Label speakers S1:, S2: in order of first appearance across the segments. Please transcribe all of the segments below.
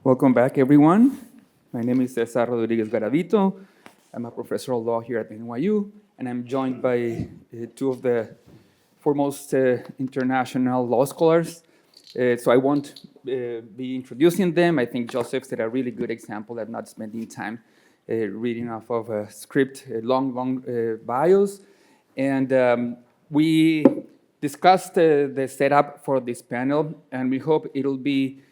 S1: Welcome back, everyone. My name is Cesar Rodriguez Garavito. I'm a professor of law here at NYU, and I'm joined by two of the foremost international law scholars. So I won't be introducing them. I think Joseph set a really good example of not spending time reading off of a script, long bios. And we discussed the setup for this panel, and we hope it'll be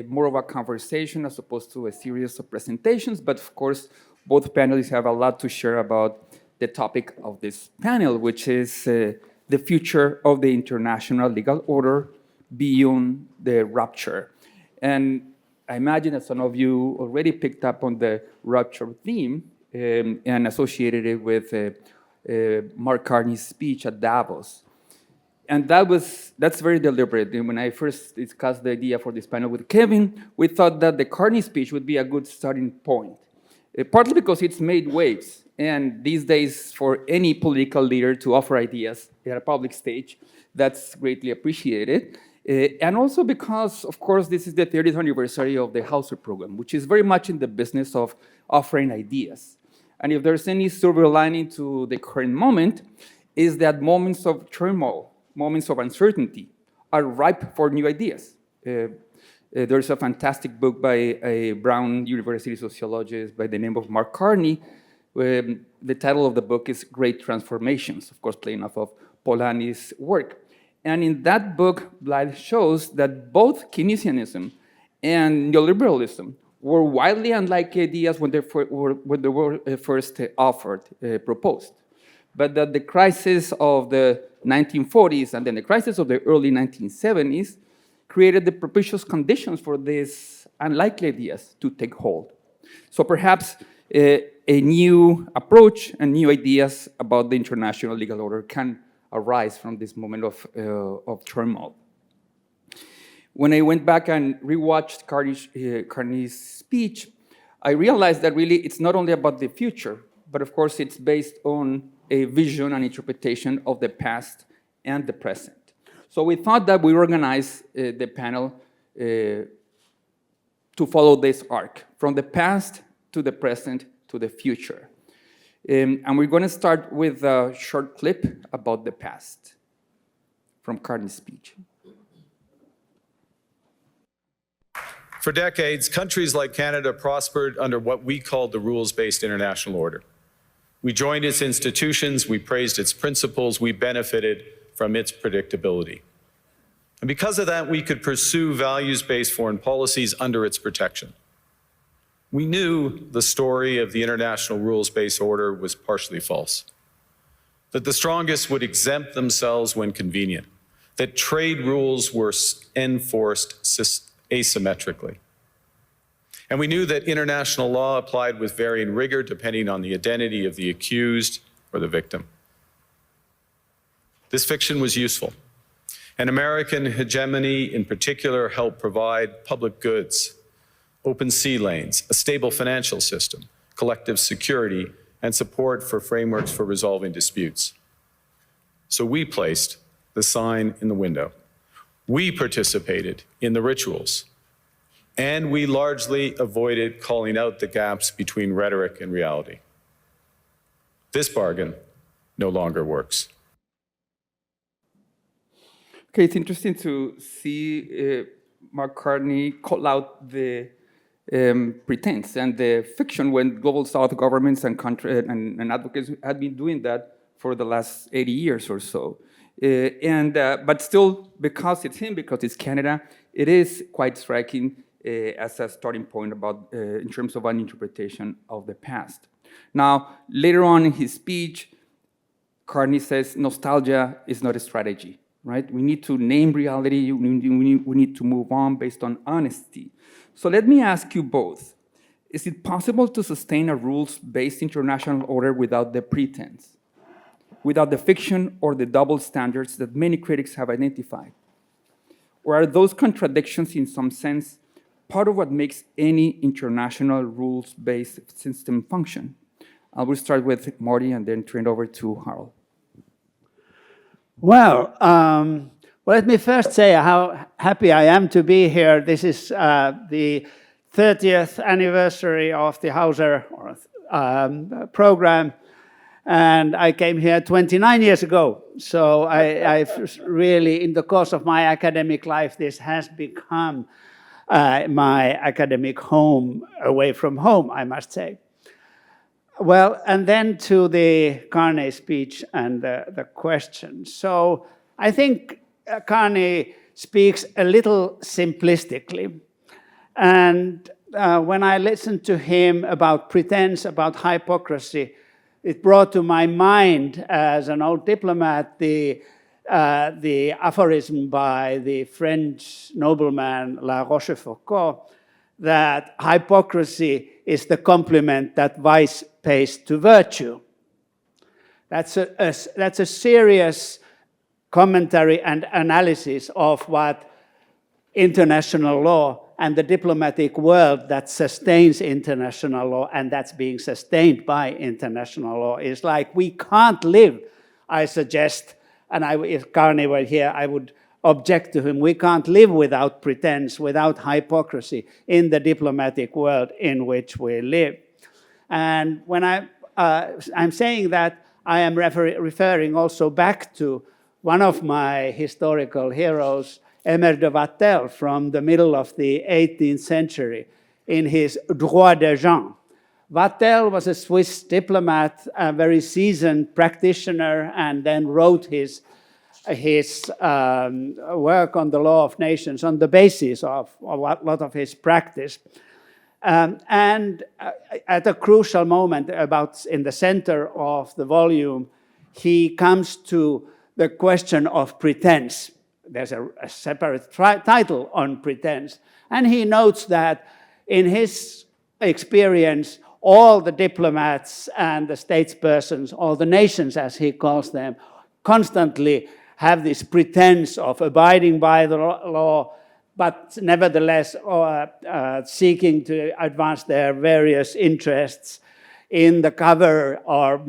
S1: more of a conversation as opposed to a series of presentations. But of course, both panelists have a lot to share about the topic of this panel, which is the future of the international legal order beyond the rupture. And I imagine that some of you already picked up on the rupture theme and associated it with Mark Carney's speech at Davos. And that's very deliberate. And when I first discussed the idea for this panel with Kevin, we thought that the Carney speech would be a good starting point, partly because it's made waves. And these days, for any political leader to offer ideas at a public stage, that's greatly appreciated. And also because, of course, this is the 30th anniversary of the Hauser program, which is very much in the business of offering ideas. And if there's any silver lining to the current moment, is that moments of turmoil, moments of uncertainty are ripe for new ideas. There's a fantastic book by a Brown University sociologist by the name of Mark Carney. The title of the book is Great Transformations, of course, playing off of Polanyi's work. And in that book, Blythe shows that both Keynesianism and neoliberalism were wildly unlike ideas when they were first proposed. But that the crisis of the 1940s and then the crisis of the early 1970s created the propitious conditions for these unlikely ideas to take hold. So perhaps a new approach and new ideas about the international legal order can arise from this moment of turmoil. When I went back and rewatched Carney's speech, I realized that really it's not only about the future, but of course it's based on a vision and interpretation of the past and the present. So we thought that we organized the panel to follow this arc, from the past to the present to the future. And we're going to start with a short clip about the past from Carney's speech.
S2: For decades, countries like Canada prospered under what we called the rules-based international order. We joined its institutions, we praised its principles, we benefited from its predictability. And because of that, we could pursue values-based foreign policies under its protection. We knew the story of the international rules-based order was partially false, that the strongest would exempt themselves when convenient, that trade rules were enforced asymmetrically. And we knew that international law applied with varying rigor depending on the identity of the accused or the victim. This fiction was useful. And American hegemony in particular helped provide public goods, open sea lanes, a stable financial system, collective security, and support for frameworks for resolving disputes. So we placed the sign in the window. We participated in the rituals. And we largely avoided calling out the gaps between rhetoric and reality. This bargain no longer works.
S1: Okay, it's interesting to see Mark Carney call out the pretense and the fiction when global South governments and and advocates had been doing that for the last 80 years or so. But still, because it's him, because it's Canada, it is quite striking as a starting point about in terms of an interpretation of the past. Now, later on in his speech, Carney says nostalgia is not a strategy, right? We need to name reality, we need to move on based on honesty. So let me ask you both, is it possible to sustain a rules-based international order without the pretense, without the fiction or the double standards that many critics have identified? Or are those contradictions in some sense part of what makes any international rules-based system function? I will start with Marty and then turn it over to Harold.
S3: Well, Well, let me first say how happy I am to be here. This is the 30th anniversary of the Hauser program, and I came here 29 years ago. So I've really, in the course of my academic life, this has become my academic home away from home, I must say. Well, and then to the Carney speech and the question. So I think Carney speaks a little simplistically. And when I listened to him about pretense, about hypocrisy, it brought to my mind, as an old diplomat, the aphorism by the French nobleman La Rochefoucauld, that hypocrisy is the compliment that vice pays to virtue. That's a serious commentary and analysis of what international law and the diplomatic world that sustains international law and that's being sustained by international law is like. We can't live, I suggest, and if Carney were here, I would object to him. We can't live without pretense, without hypocrisy in the diplomatic world in which we live. And when I'm saying that, I am referring also back to one of my historical heroes, Aimé de Wattel, from the middle of the 18th century, in his Droit des gens. Wattel was a Swiss diplomat, a very seasoned practitioner, and then wrote his work on the law of nations on the basis of a lot of his practice. And at a crucial moment, about in the center of the volume, he comes to the question of pretense. There's a separate title on pretense. And he notes that in his experience, all the diplomats and the statespersons, all the nations, as he calls them, constantly have this pretense of abiding by the law, but nevertheless seeking to advance their various interests in the cover or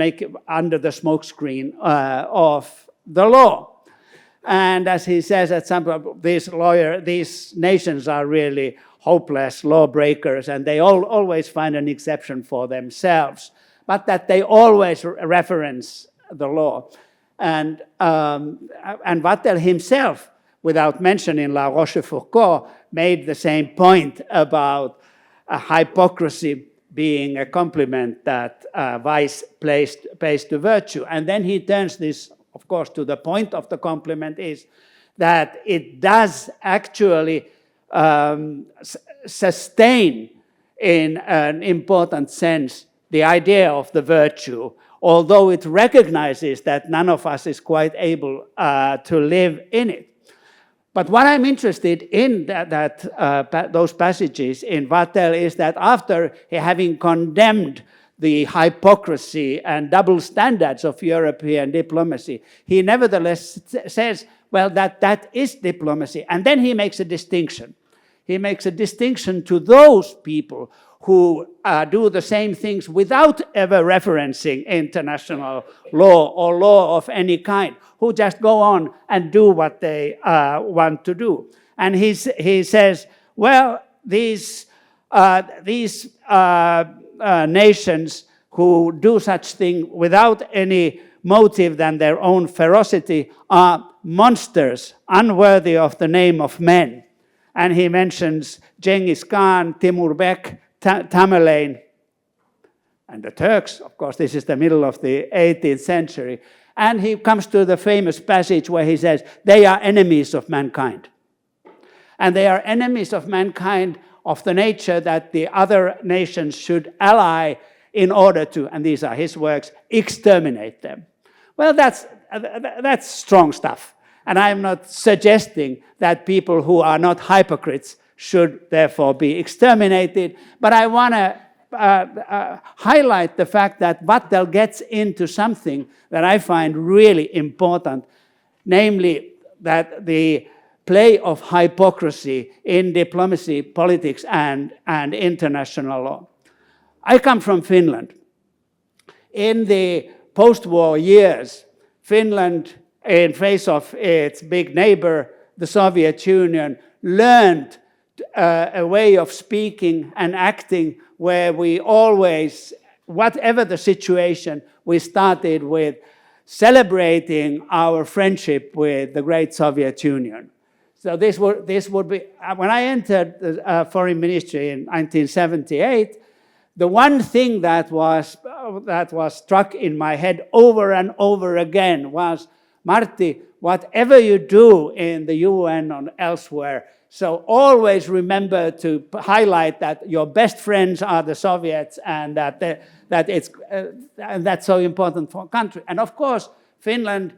S3: under the smokescreen of the law. And as he says at some point, these nations are really hopeless lawbreakers, and they always find an exception for themselves, but that they always reference the law. And Wattel himself, without mentioning La Rochefoucauld, made the same point about hypocrisy being a compliment that vice pays to virtue. And then he turns this, of course, to the point of the compliment is that it does actually sustain, in an important sense, the idea of the virtue, although it recognizes that none of us is quite able to live in it. But what I'm interested in those passages in Wattel is that after having condemned the hypocrisy and double standards of European diplomacy, he nevertheless says, well, that is diplomacy. And then he makes a distinction. He makes a distinction to those people who do the same things without ever referencing international law or law of any kind, who just go on and do what they want to do. And he says, well, these nations who do such thing without any motive than their own ferocity are monsters, unworthy of the name of men. And he mentions Genghis Khan, Timur Bek, Tamerlane, and the Turks. Of course, this is the middle of the 18th century. And he comes to the famous passage where he says, they are enemies of mankind. And they are enemies of mankind of the nature that the other nations should ally in order to, and these are his works, exterminate them. Well, that's strong stuff. And I'm not suggesting that people who are not hypocrites should therefore be exterminated, but I want to highlight the fact that Wattel gets into something that I find really important, namely that the play of hypocrisy in diplomacy, politics, and international law. I come from Finland. In the post-war years, Finland in face of its big neighbor, the Soviet Union, learned a way of speaking and acting where we always, whatever the situation, we started with celebrating our friendship with the great Soviet Union. So this would be, when I entered the foreign ministry in 1978, the one thing that was struck in my head over and over again was, Martti, whatever you do in the UN or elsewhere, so always remember to highlight that your best friends are the Soviets, and that that's so important for a country. And of course, Finland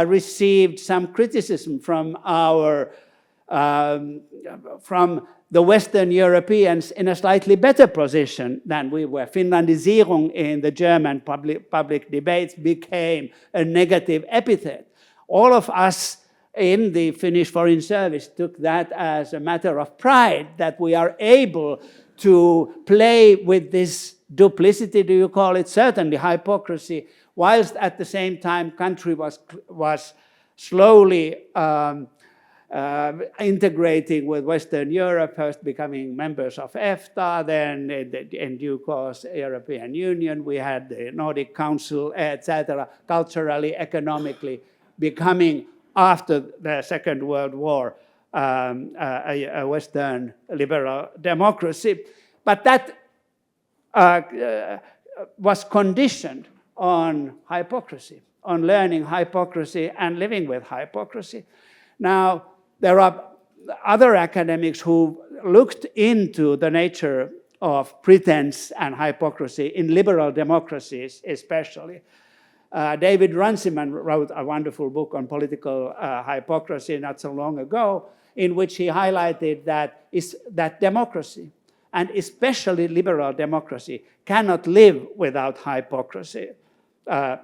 S3: received some criticism from from the Western Europeans in a slightly better position than we were. Finlandisierung in the German public debates became a negative epithet. All of us in the Finnish Foreign Service took that as a matter of pride, that we are able to play with this duplicity, do you call it? Certainly hypocrisy, whilst at the same time country was slowly integrating with Western Europe, first becoming members of EFTA, then in due course European Union, we had the Nordic Council, etc., culturally, economically becoming, after the Second World War, a Western liberal democracy. But that was conditioned on hypocrisy, on learning hypocrisy and living with hypocrisy. Now, there are other academics who looked into the nature of pretense and hypocrisy in liberal democracies especially. David Runciman wrote a wonderful book on political hypocrisy not so long ago, in which he highlighted that democracy, and especially liberal democracy, cannot live without hypocrisy. And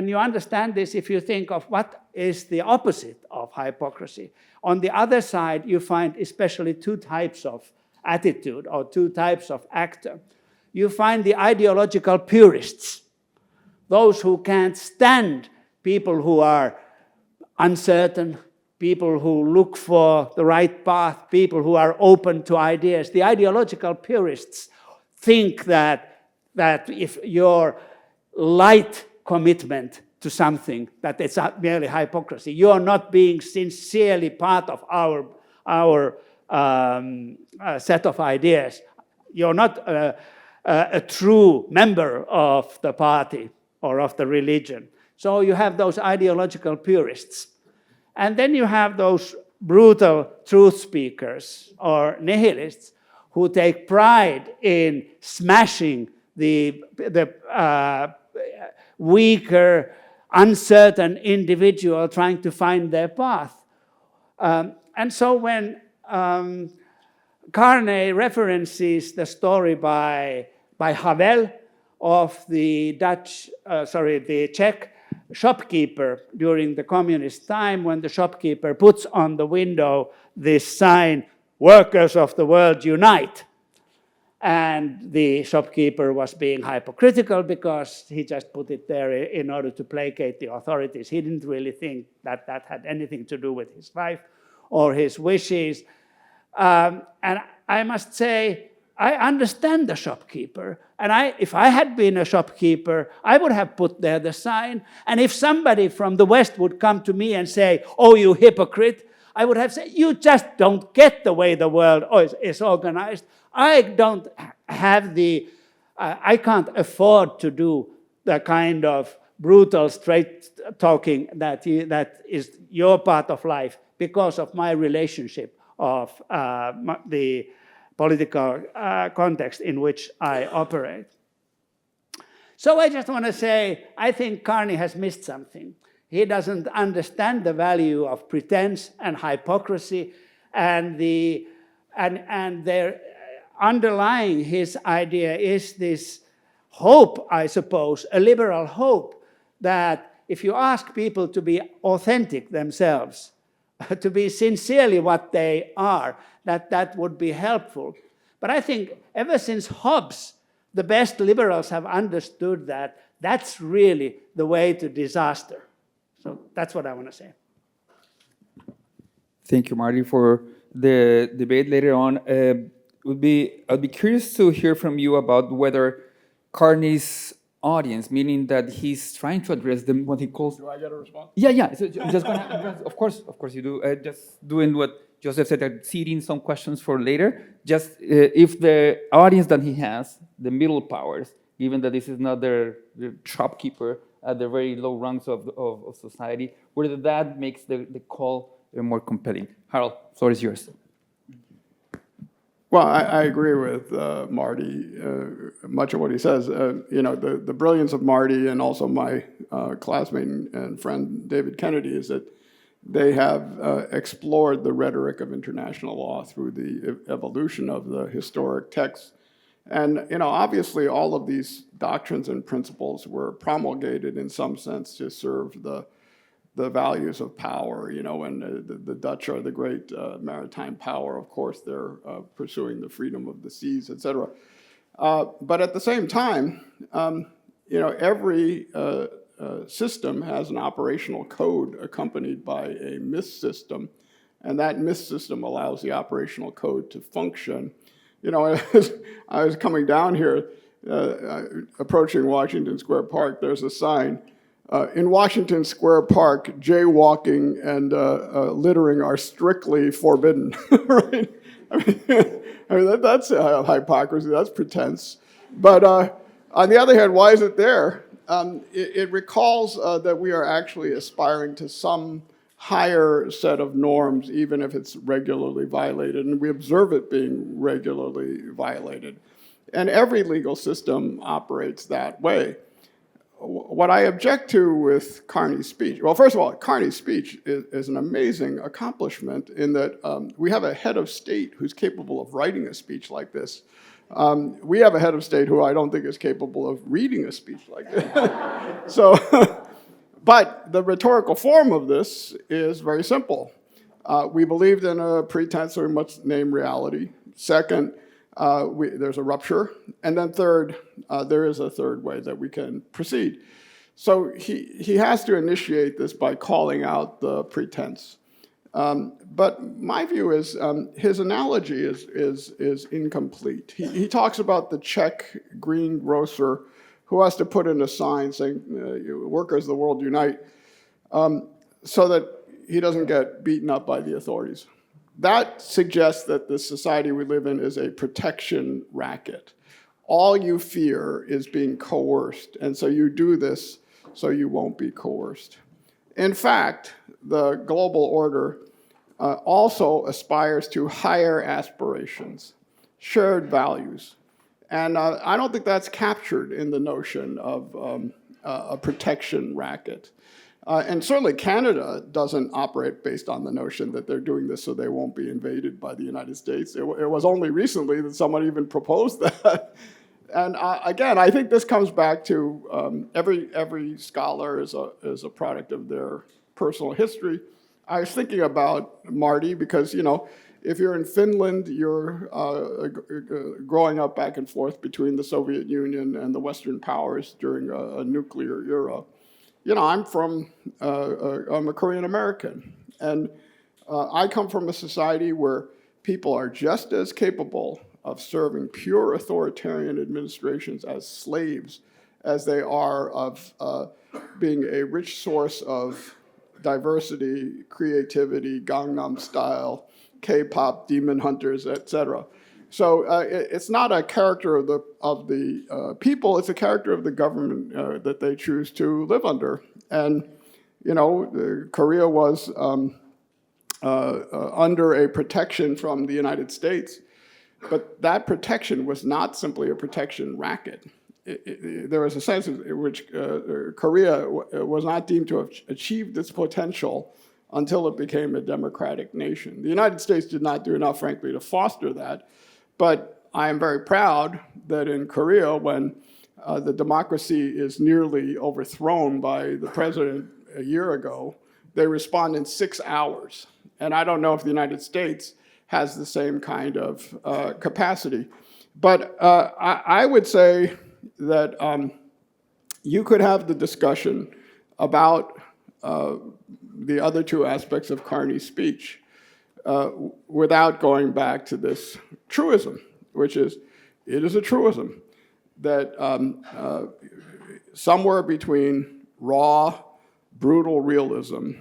S3: you understand this if you think of what is the opposite of hypocrisy. On the other side, you find especially two types of attitude or two types of actor. You find the ideological purists, those who can't stand people who are uncertain, people who look for the right path, people who are open to ideas. The ideological purists think that if your light commitment to something, that it's merely hypocrisy. You are not being sincerely part of our set of ideas. You're not a true member of the party or of the religion. So you have those ideological purists. And then you have those brutal truth speakers or nihilists who take pride in smashing the weaker, uncertain individual trying to find their path. And so when Carney references the story by Havel of the Czech shopkeeper during the communist time, when the shopkeeper puts on the window this sign, "Workers of the world unite." And the shopkeeper was being hypocritical because he just put it there in order to placate the authorities. He didn't really think that that had anything to do with his life or his wishes. And I must say, I understand the shopkeeper. And if I had been a shopkeeper, I would have put there the sign. And if somebody from the West would come to me and say, "Oh, you hypocrite," I would have said, "You just don't get the way the world is organized. I don't have I can't afford to do the kind of brutal, straight talking that is your part of life because of my relationship of the political context in which I operate." So I just want to say, I think Carney has missed something. He doesn't understand the value of pretense and hypocrisy, and underlying his idea is this hope, I suppose, a liberal hope, that if you ask people to be authentic themselves, to be sincerely what they are, that would be helpful. But I think ever since Hobbes, the best liberals have understood that That's really the way to disaster. So that's what I want to say.
S1: Thank you, Marty, for the debate later on. I'd be curious to hear from you about whether Carney's audience, meaning that he's trying to address them, what he calls.
S4: Do I get a response?
S1: Yeah. So I'm just gonna address, of course you do. Just doing what Joseph said, seeding some questions for later. Just if the audience that he has, the middle powers, given that this is not their shopkeeper at the very low rungs of society, whether that makes the call more compelling. Harold, floor is yours.
S4: Well, I agree with Marty, much of what he says. The brilliance of Marty and also my classmate and friend David Kennedy is that they have explored the rhetoric of international law through the evolution of the historic texts. And, obviously all of these doctrines and principles were promulgated in some sense to serve the values of power, and the Dutch are the great maritime power. Of course, they're pursuing the freedom of the seas, et cetera. But at the same time, every system has an operational code accompanied by a myth system, and that myth system allows the operational code to function. I was coming down here, approaching Washington Square Park, there's a sign, in Washington Square Park, jaywalking and littering are strictly forbidden, right? I mean that's hypocrisy, that's pretense. But on the other hand, why is it there? It recalls that we are actually aspiring to some higher set of norms, even if it's regularly violated, and we observe it being regularly violated. And every legal system operates that way. What I object to with Carney's speech, well, first of all, Carney's speech is an amazing accomplishment in that we have a head of state who's capable of writing a speech like this. We have a head of state who I don't think is capable of reading a speech like this. But the rhetorical form of this is very simple. We believed in a pretense, so we must name reality. Second, there's a rupture. And then third, there is a third way that we can proceed. So he has to initiate this by calling out the pretense. But my view is his analogy is incomplete. He talks about the Czech greengrocer who has to put in a sign saying, workers of the world unite, so that he doesn't get beaten up by the authorities. That suggests that the society we live in is a protection racket. All you fear is being coerced, and so you do this so you won't be coerced. In fact, the global order also aspires to higher aspirations, shared values. And I don't think that's captured in the notion of a protection racket. And certainly Canada doesn't operate based on the notion that they're doing this so they won't be invaded by the United States. It was only recently that someone even proposed that. And again, I think this comes back to every scholar is a product of their personal history. I was thinking about Marty because, if you're in Finland, you're growing up back and forth between the Soviet Union and the Western powers during a nuclear era. I'm a Korean American, and I come from a society where people are just as capable of serving pure authoritarian administrations as slaves as they are of being a rich source of diversity, creativity, Gangnam Style, K-pop, demon hunters, etc. So it's not a character of the people; it's a character of the government that they choose to live under. And Korea was under a protection from the United States, but that protection was not simply a protection racket. There was a sense in which Korea was not deemed to have achieved its potential until it became a democratic nation. The United States did not do enough, frankly, to foster that. But I am very proud that in Korea, when the democracy is nearly overthrown by the president a year ago, they respond in 6 hours. And I don't know if the United States has the same kind of capacity. But I would say that you could have the discussion about the other two aspects of Carney's speech without going back to this truism, which is, it is a truism that somewhere between raw, brutal realism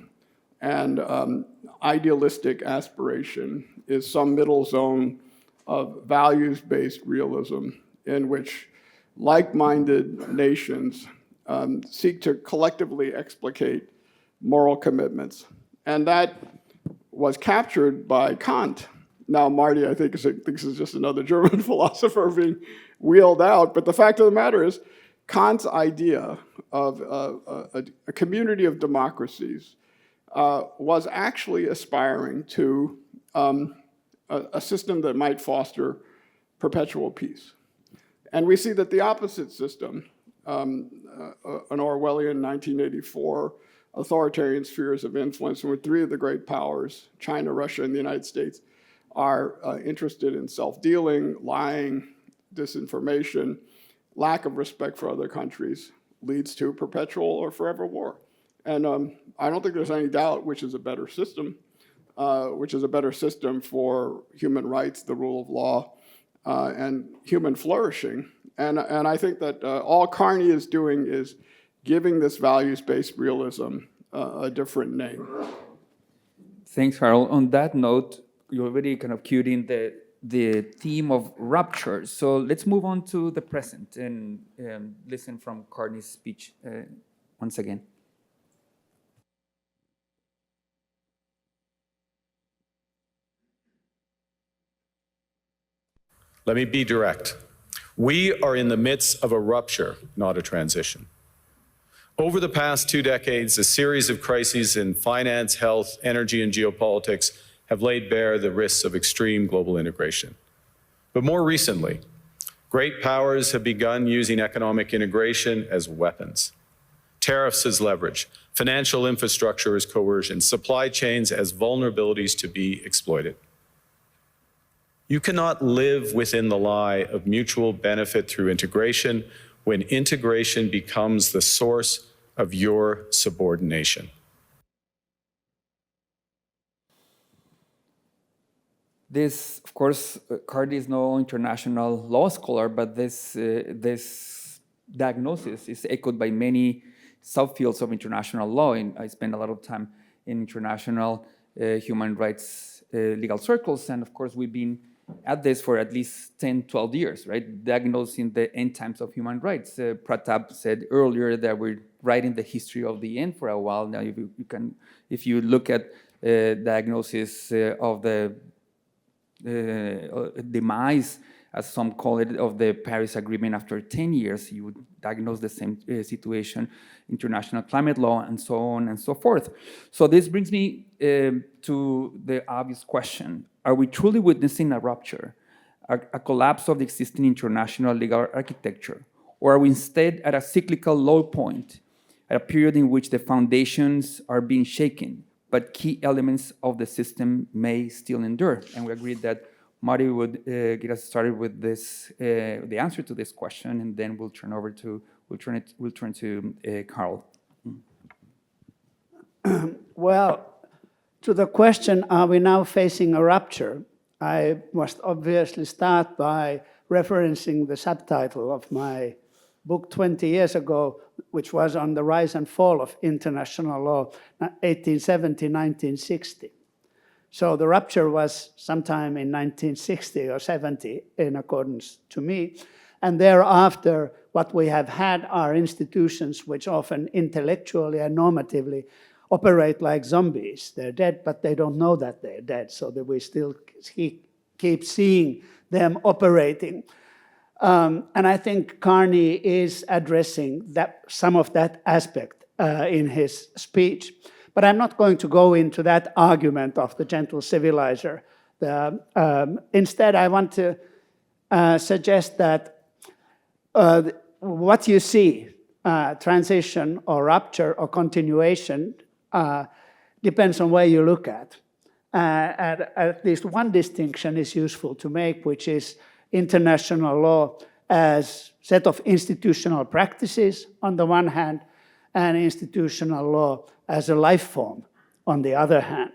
S4: and idealistic aspiration is some middle zone of values-based realism in which like-minded nations seek to collectively explicate moral commitments. And that was captured by Kant. Now, Marty, I think, thinks it's just another German philosopher being wheeled out, but the fact of the matter is, Kant's idea of a community of democracies was actually aspiring to a system that might foster perpetual peace. And we see that the opposite system, an Orwellian 1984 authoritarian spheres of influence, in which three of the great powers, China, Russia, and the United States, are interested in self-dealing, lying, disinformation, lack of respect for other countries, leads to perpetual or forever war. And I don't think there's any doubt which is a better system, for human rights, the rule of law, and human flourishing. And I think that all Carney is doing is giving this values-based realism a different name.
S1: Thanks, Harold. On that note, you already kind of cued in the theme of rupture. So let's move on to the present and listen from Carney's speech once again.
S2: Let me be direct. We are in the midst of a rupture, not a transition. Over the past 2 decades, a series of crises in finance, health, energy, and geopolitics have laid bare the risks of extreme global integration. But more recently, great powers have begun using economic integration as weapons. Tariffs as leverage, financial infrastructure as coercion, supply chains as vulnerabilities to be exploited. You cannot live within the lie of mutual benefit through integration when integration becomes the source of your subordination.
S1: This, of course, Carney is no international law scholar, but this diagnosis is echoed by many subfields of international law. And I spend a lot of time in international human rights legal circles, and of course, we've been at this for at least 10, 12 years, right? Diagnosing the end times of human rights. Pratap said earlier that we're writing the history of the end for a while. Now, if you look at diagnosis of the demise, as some call it, of the Paris Agreement after 10 years, you would diagnose the same situation, international climate law, and so on and so forth. So this brings me to the obvious question. Are we truly witnessing a rupture, a collapse of the existing international legal architecture? Or are we instead at a cyclical low point, at a period in which the foundations are being shaken, but key elements of the system may still endure? And we agreed that Marty would get us started with this, the answer to this question, and then we'll turn to Carl.
S3: Well, to the question, are we now facing a rupture? I must obviously start by referencing the subtitle of my book 20 years ago, which was on the rise and fall of international law, 1870-1960. So the rupture was sometime in 1960 or 70, in accordance to me. And thereafter, what we have had are institutions which often intellectually and normatively operate like zombies. They're dead, but they don't know that they're dead, so that we still keep seeing them operating. And I think Carney is addressing some of that aspect in his speech. But I'm not going to go into that argument of the gentle civilizer. Instead, I want to suggest that what you see, transition or rupture or continuation, depends on where you look at. At least one distinction is useful to make, which is international law as set of institutional practices on the one hand, and institutional law as a life form on the other hand.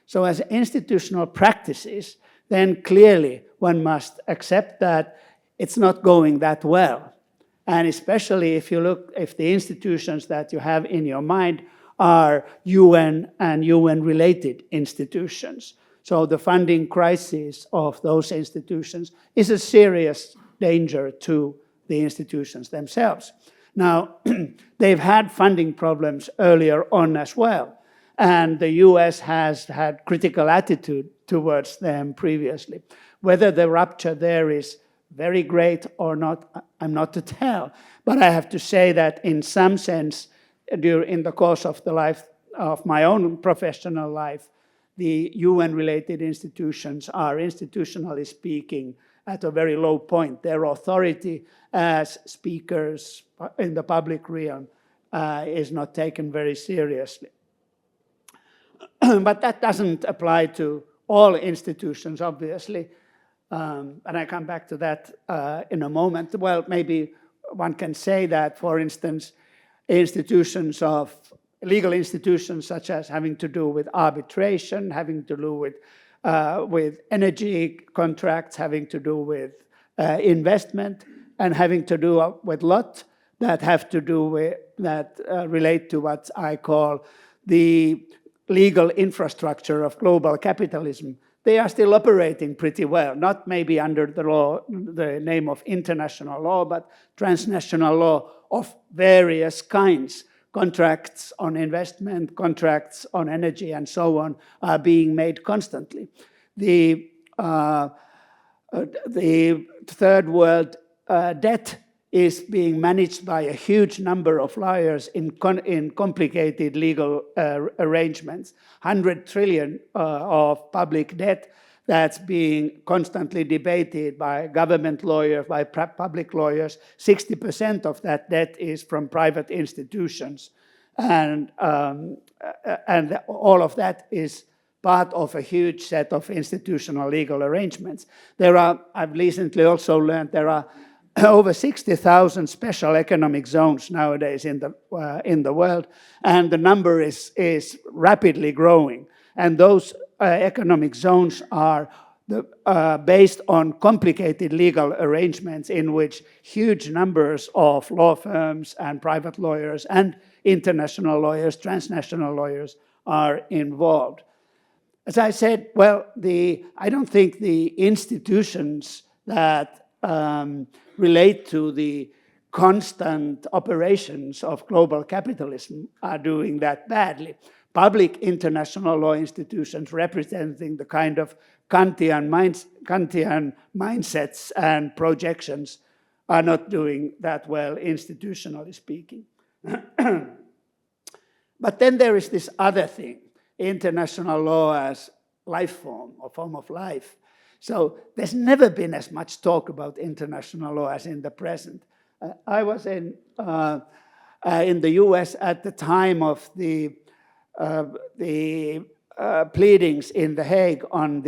S3: So as institutional practices, then clearly one must accept that it's not going that well. And especially if the institutions that you have in your mind are UN and UN-related institutions. So the funding crisis of those institutions is a serious danger to the institutions themselves. Now, they've had funding problems earlier on as well, and the US has had critical attitude towards them previously. Whether the rupture there is very great or not, I'm not to tell, but I have to say that in some sense, in the course of the life of my own professional life, the UN-related institutions are, institutionally speaking, at a very low point. Their authority as speakers in the public realm is not taken very seriously. But that doesn't apply to all institutions, obviously. And I come back to that in a moment. Well, maybe one can say that, for instance, legal institutions such as having to do with arbitration, having to do with energy contracts, having to do with investment, and having to do with lot that have to do with, that relate to what I call the legal infrastructure of global capitalism. They are still operating pretty well, not maybe under the law, the name of international law, but transnational law of various kinds. Contracts on investment, contracts on energy, and so on are being made constantly. The third world debt is being managed by a huge number of lawyers in complicated legal arrangements. 100 trillion of public debt that's being constantly debated by government lawyers, by public lawyers. 60% of that debt is from private institutions. And all of that is part of a huge set of institutional legal arrangements. I've recently also learned there are over 60,000 special economic zones nowadays in the world, and the number is rapidly growing. And those economic zones are based on complicated legal arrangements in which huge numbers of law firms and private lawyers and international lawyers, transnational lawyers are involved. As I said, well, I don't think the institutions that relate to the constant operations of global capitalism are doing that badly. Public international law institutions representing the kind of Kantian mindsets and projections are not doing that well, institutionally speaking. But then there is this other thing, international law as life form or form of life. So there's never been as much talk about international law as in the present. I was in the US at the time of the pleadings in The Hague in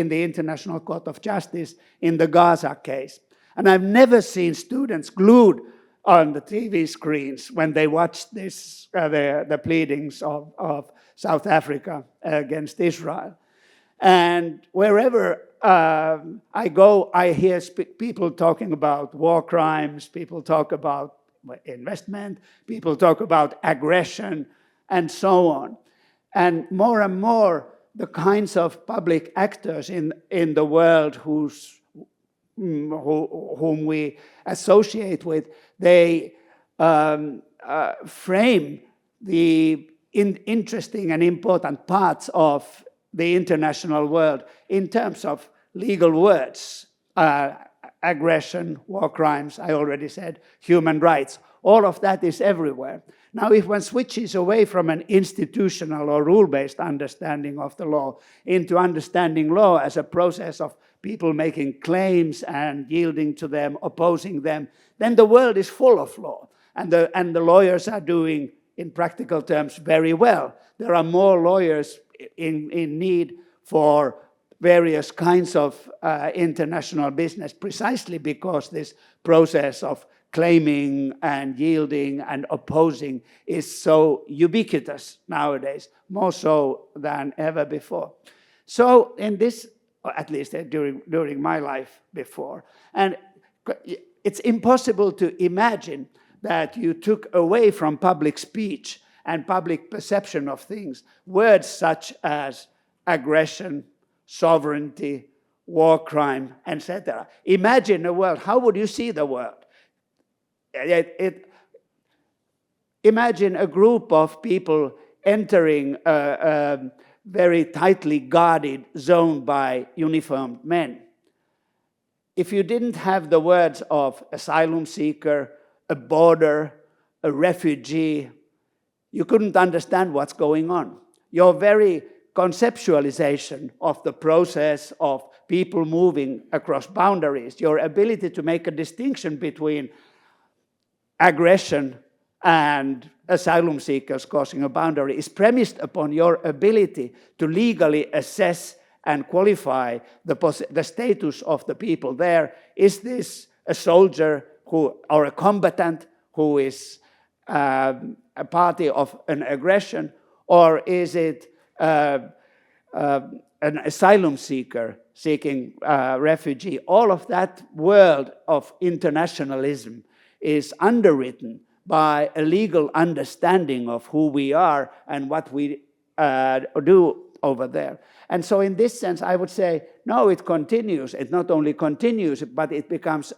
S3: the International Court of Justice in the Gaza case. And I've never seen students glued on the TV screens when they watched the pleadings of South Africa against Israel. And wherever I go, I hear people talking about war crimes, people talk about investment, people talk about aggression, and so on. And more, the kinds of public actors in the world whom we associate with, they frame the interesting and important parts of the international world in terms of legal words. Aggression, war crimes, I already said, human rights. All of that is everywhere. Now, if one switches away from an institutional or rule-based understanding of the law into understanding law as a process of people making claims and yielding to them, opposing them, then the world is full of law. And the lawyers are doing, in practical terms, very well. There are more lawyers in need for various kinds of international business, precisely because this process of claiming and yielding and opposing is so ubiquitous nowadays, more so than ever before. So in this, at least during my life before, and it's impossible to imagine that you took away from public speech and public perception of things words such as aggression, sovereignty, war crime, etc. Imagine a world. How would you see the world? Imagine a group of people entering a very tightly guarded zone by uniformed men. If you didn't have the words of asylum seeker, a border, a refugee, you couldn't understand what's going on. Your very conceptualization of the process of people moving across boundaries, your ability to make a distinction between aggression and asylum seekers crossing a boundary is premised upon your ability to legally assess and qualify the status of the people there. Is this a soldier or a combatant who is a party of an aggression, or is it an asylum seeker seeking refugee? All of that world of internationalism is underwritten by a legal understanding of who we are and what we do over there. And so in this sense, I would say, no, it continues. It not only continues, but it becomes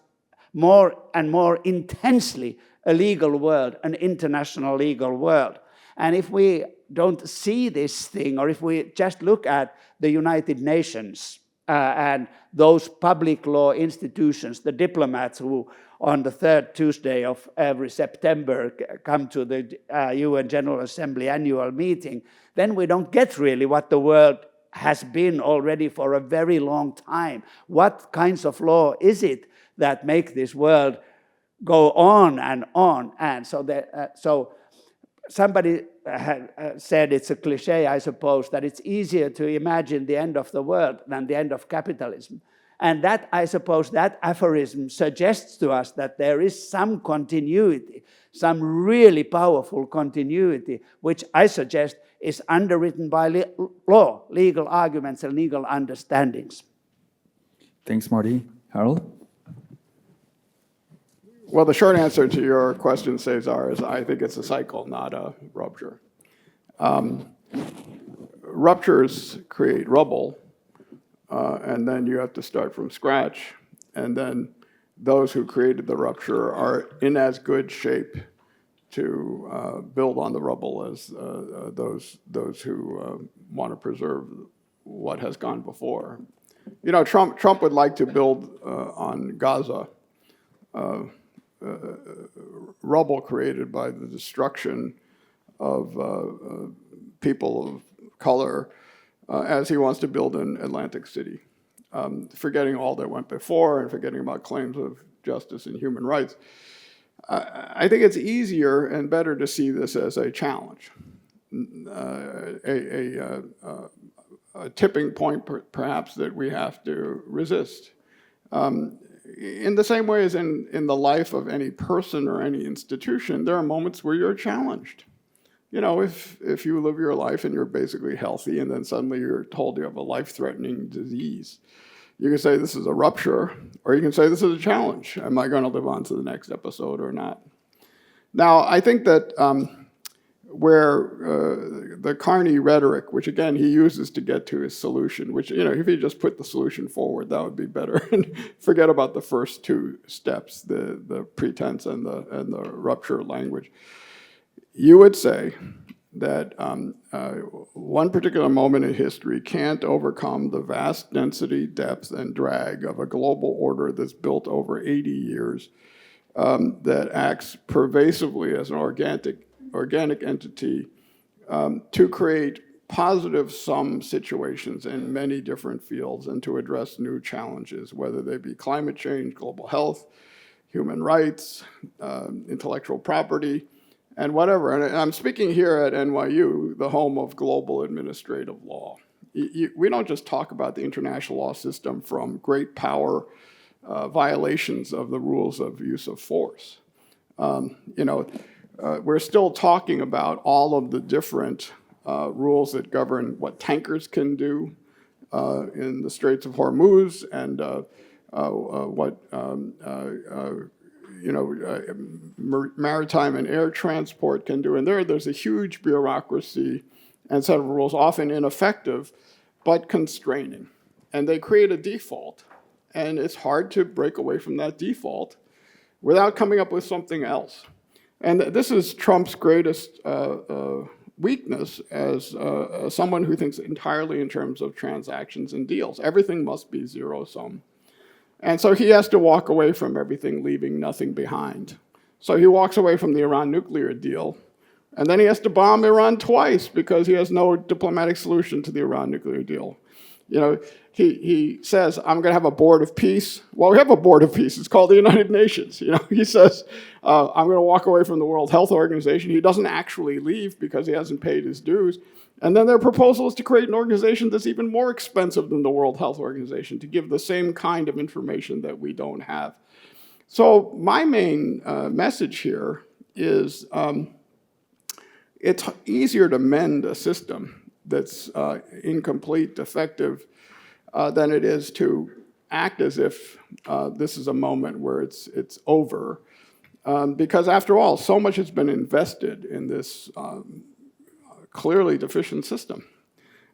S3: more and more intensely a legal world, an international legal world. And if we don't see this thing, or if we just look at the United Nations and those public law institutions, the diplomats who on the third Tuesday of every September come to the UN General Assembly annual meeting, then we don't get really what the world has been already for a very long time. What kinds of law is it that make this world go on and on? And so somebody said, it's a cliche, I suppose, that it's easier to imagine the end of the world than the end of capitalism. And that, I suppose, that aphorism suggests to us that there is some continuity, some really powerful continuity, which I suggest is underwritten by law, legal arguments and legal understandings.
S1: Thanks, Marty. Harold?
S4: Well, the short answer to your question, Cesar, is I think it's a cycle, not a rupture. Ruptures create rubble, and then you have to start from scratch. And then those who created the rupture are in as good shape to build on the rubble as those who want to preserve what has gone before. You know, Trump would like to build on Gaza. Rubble created by the destruction of people of color as he wants to build in Atlantic City, forgetting all that went before and forgetting about claims of justice and human rights. I think it's easier and better to see this as a challenge, a tipping point perhaps that we have to resist. In the same way as in the life of any person or any institution, there are moments where you're challenged. You know, if you live your life and you're basically healthy and then suddenly you're told you have a life-threatening disease, you can say this is a rupture, or you can say this is a challenge. Am I going to live on to the next episode or not? Now, I think that where the Carney rhetoric, which again he uses to get to his solution, which, you know, if he just put the solution forward, that would be better. And forget about the first two steps, the pretense and the rupture language. You would say that one particular moment in history can't overcome the vast density, depth, and drag of a global order that's built over 80 years, that acts pervasively as an organic entity to create positive sum situations in many different fields and to address new challenges, whether they be climate change, global health, human rights, intellectual property, and whatever. And I'm speaking here at NYU, the home of global administrative law. we don't just talk about the international law system from great power violations of the rules of use of force. We're still talking about all of the different rules that govern what tankers can do in the Straits of Hormuz and what maritime and air transport can do. And there's a huge bureaucracy and set of rules, often ineffective, but constraining. And they create a default. And it's hard to break away from that default without coming up with something else. And this is Trump's greatest weakness as someone who thinks entirely in terms of transactions and deals. Everything must be zero-sum. And so he has to walk away from everything, leaving nothing behind. So he walks away from the Iran nuclear deal, and then he has to bomb Iran twice because he has no diplomatic solution to the Iran nuclear deal. He says, I'm going to have a board of peace. Well, we have a board of peace. It's called the United Nations. He says, I'm going to walk away from the World Health Organization. He doesn't actually leave because he hasn't paid his dues. And then their proposal is to create an organization that's even more expensive than the World Health Organization to give the same kind of information that we don't have. So my main message here is it's easier to mend a system that's incomplete, defective, than it is to act as if this is a moment where it's over. Because after all, so much has been invested in this clearly deficient system.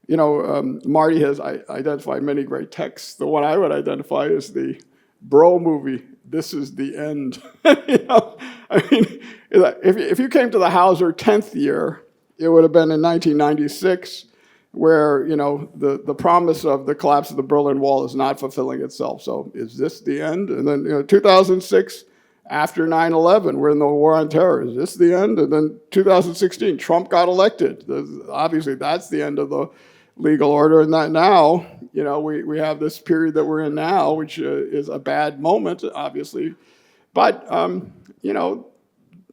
S4: Marty has identified many great texts. The one I would identify is the Bro movie, This Is the End. If you came to the Hauser 10th year, it would have been in 1996, where the promise of the collapse of the Berlin Wall is not fulfilling itself. So is this the end? And then 2006, after 9/11, we're in the war on terror. Is this the end? And then 2016, Trump got elected. Obviously, that's the end of the legal order. And that now, we have this period that we're in now, which is a bad moment, obviously. But,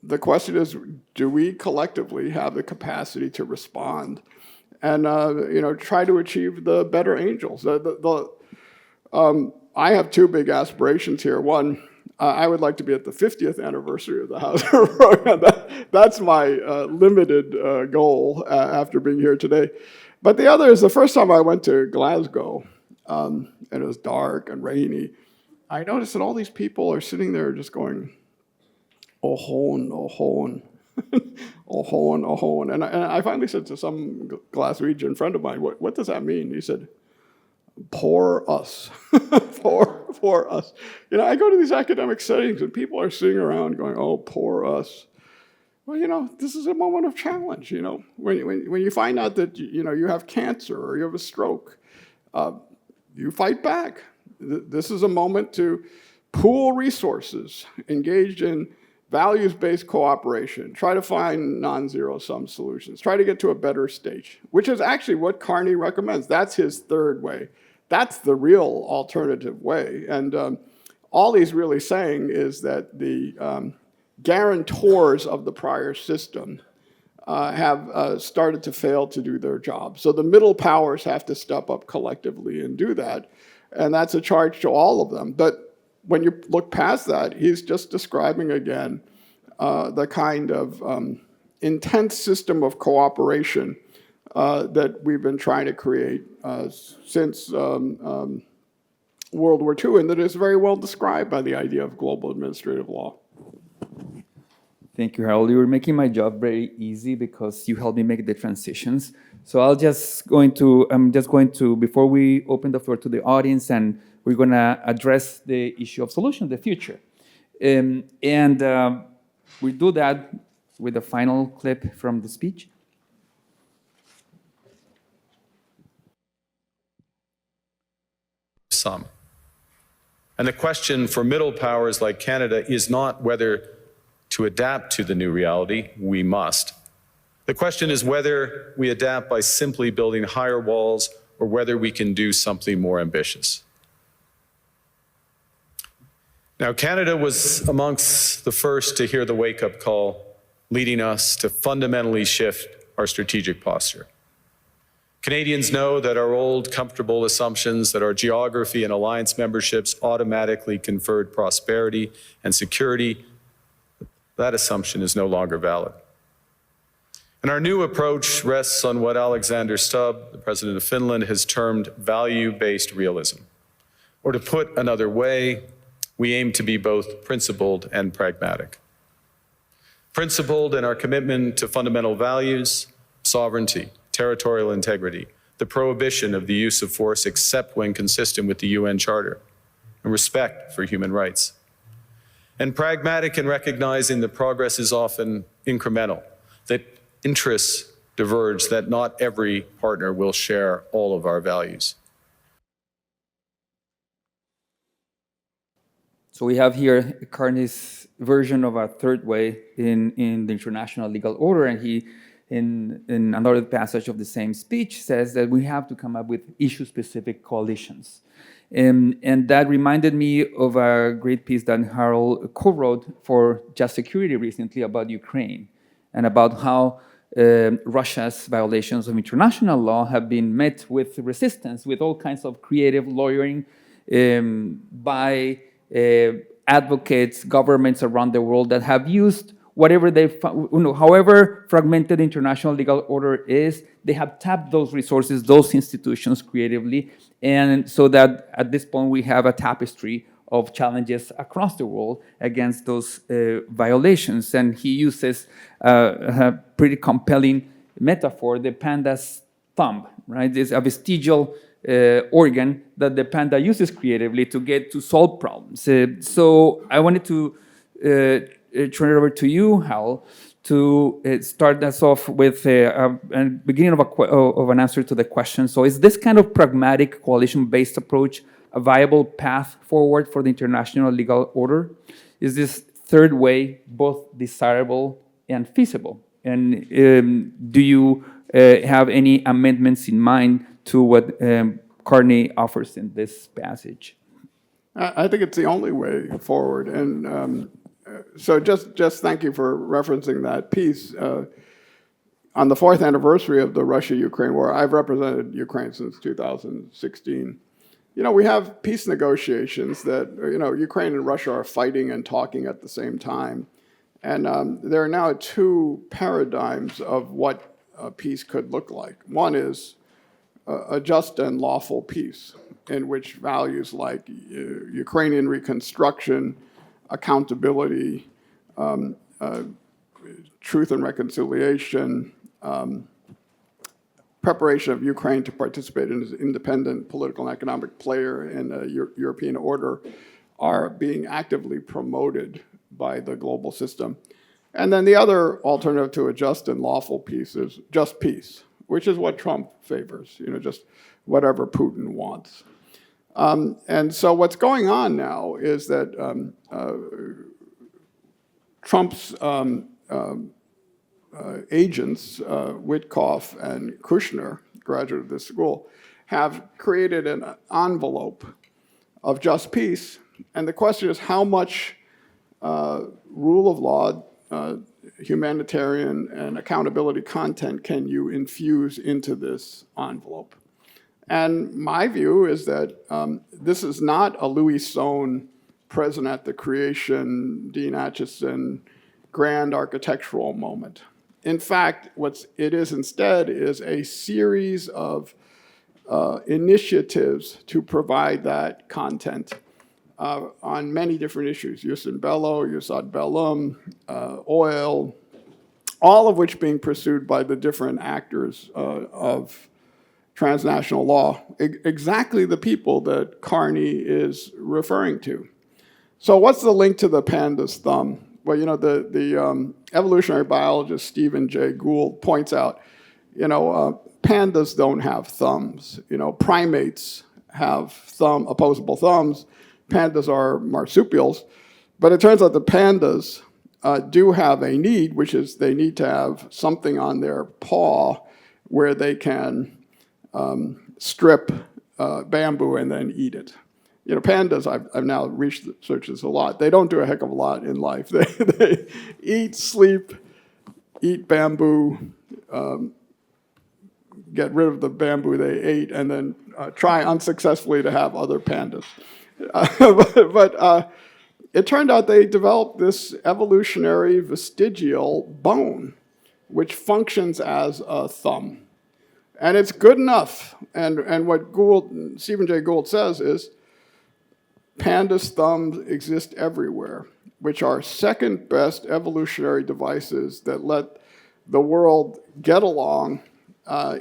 S4: the question is, do we collectively have the capacity to respond and, try to achieve the better angels? I have two big aspirations here. One, I would like to be at the 50th anniversary of the Hauser program. That's my limited goal after being here today. But the other is the first time I went to Glasgow, and it was dark and rainy, I noticed that all these people are sitting there just going, Ohone, Ohone, Ohone, Ohone. And I finally said to some Glaswegian friend of mine, what does that mean? He said, poor us, poor us. I go to these academic settings and people are sitting around going, oh, poor us. Well, this is a moment of challenge, When you find out that, you have cancer or you have a stroke, you fight back. This is a moment to pool resources, engage in values-based cooperation, try to find non-zero-sum solutions, try to get to a better stage, which is actually what Carney recommends. That's his third way. That's the real alternative way. And all he's really saying is that the guarantors of the prior system have started to fail to do their job. So the middle powers have to step up collectively and do that. And that's a charge to all of them. But when you look past that, he's just describing again the kind of intense system of cooperation that we've been trying to create since World War II, and that is very well described by the idea of global administrative law.
S1: Thank you, Harold. You're making my job very easy because you helped me make the transitions. So I'm just going to, before we open the floor to the audience, and we're going to address the issue of solution, the future. And we do that with a final clip from the speech.
S2: Some. And the question for middle powers like Canada is not whether to adapt to the new reality. We must. The question is whether we adapt by simply building higher walls or whether we can do something more ambitious. Now, Canada was amongst the first to hear the wake-up call, leading us to fundamentally shift our strategic posture. Canadians know that our old comfortable assumptions that our geography and alliance memberships automatically conferred prosperity and security, that assumption is no longer valid. And our new approach rests on what Alexander Stubb, the President of Finland, has termed value-based realism. Or to put another way, we aim to be both principled and pragmatic. Principled in our commitment to fundamental values, sovereignty, territorial integrity, the prohibition of the use of force except when consistent with the UN Charter, and respect for human rights. And pragmatic in recognizing that progress is often incremental, that interests diverge, that not every partner will share all of our values.
S1: So we have here Carney's version of a third way in the international legal order, and he, in another passage of the same speech, says that we have to come up with issue-specific coalitions. And that reminded me of a great piece that Harold co-wrote for Just Security recently about Ukraine, and about how Russia's violations of international law have been met with resistance, with all kinds of creative lawyering by advocates, governments around the world that have used whatever they, however fragmented international legal order is, they have tapped those resources, those institutions creatively, and so that at this point we have a tapestry of challenges across the world against those violations. And he uses a pretty compelling metaphor, the panda's thumb, right? It's a vestigial organ that the panda uses creatively to solve problems. So I wanted to turn it over to you, Hal, to start us off with a beginning of an answer to the question. So is this kind of pragmatic coalition-based approach a viable path forward for the international legal order? Is this third way both desirable and feasible? And do you have any amendments in mind to what Carney offers in this passage?
S4: I think it's the only way forward. And so just thank you for referencing that piece. On the 4th anniversary of the Russia-Ukraine war, I've represented Ukraine since 2016. We have peace negotiations that, Ukraine and Russia are fighting and talking at the same time. And there are now two paradigms of what peace could look like. One is a just and lawful peace, in which values like Ukrainian reconstruction, accountability, truth and reconciliation, preparation of Ukraine to participate in as an independent political and economic player in a European order are being actively promoted by the global system. And then the other alternative to a just and lawful peace is just peace, which is what Trump favors, just whatever Putin wants. And so what's going on now is that Trump's agents, Witkoff and Kushner, graduate of this school, have created an envelope of just peace. And the question is, how much rule of law, humanitarian, and accountability content can you infuse into this envelope? And my view is that this is not a Louis Sohn, present at the creation, Dean Acheson, grand architectural moment. In fact, what it is instead is a series of initiatives to provide that content on many different issues, jus in bello, jus ad bellum, oil, all of which being pursued by the different actors of transnational law, exactly the people that Carney is referring to. So what's the link to the panda's thumb? Well, the evolutionary biologist Stephen Jay Gould points out, pandas don't have thumbs. Primates have opposable thumbs. Pandas are marsupials. But it turns out the pandas do have a need, which is they need to have something on their paw where they can strip bamboo and then eat it. Pandas, I've now researched this a lot. They don't do a heck of a lot in life. They eat, sleep, eat bamboo, get rid of the bamboo they ate and then try unsuccessfully to have other pandas. But it turned out they developed this evolutionary vestigial bone, which functions as a thumb. And it's good enough. And what Stephen Jay Gould says is, pandas' thumbs exist everywhere, which are second best evolutionary devices that let the world get along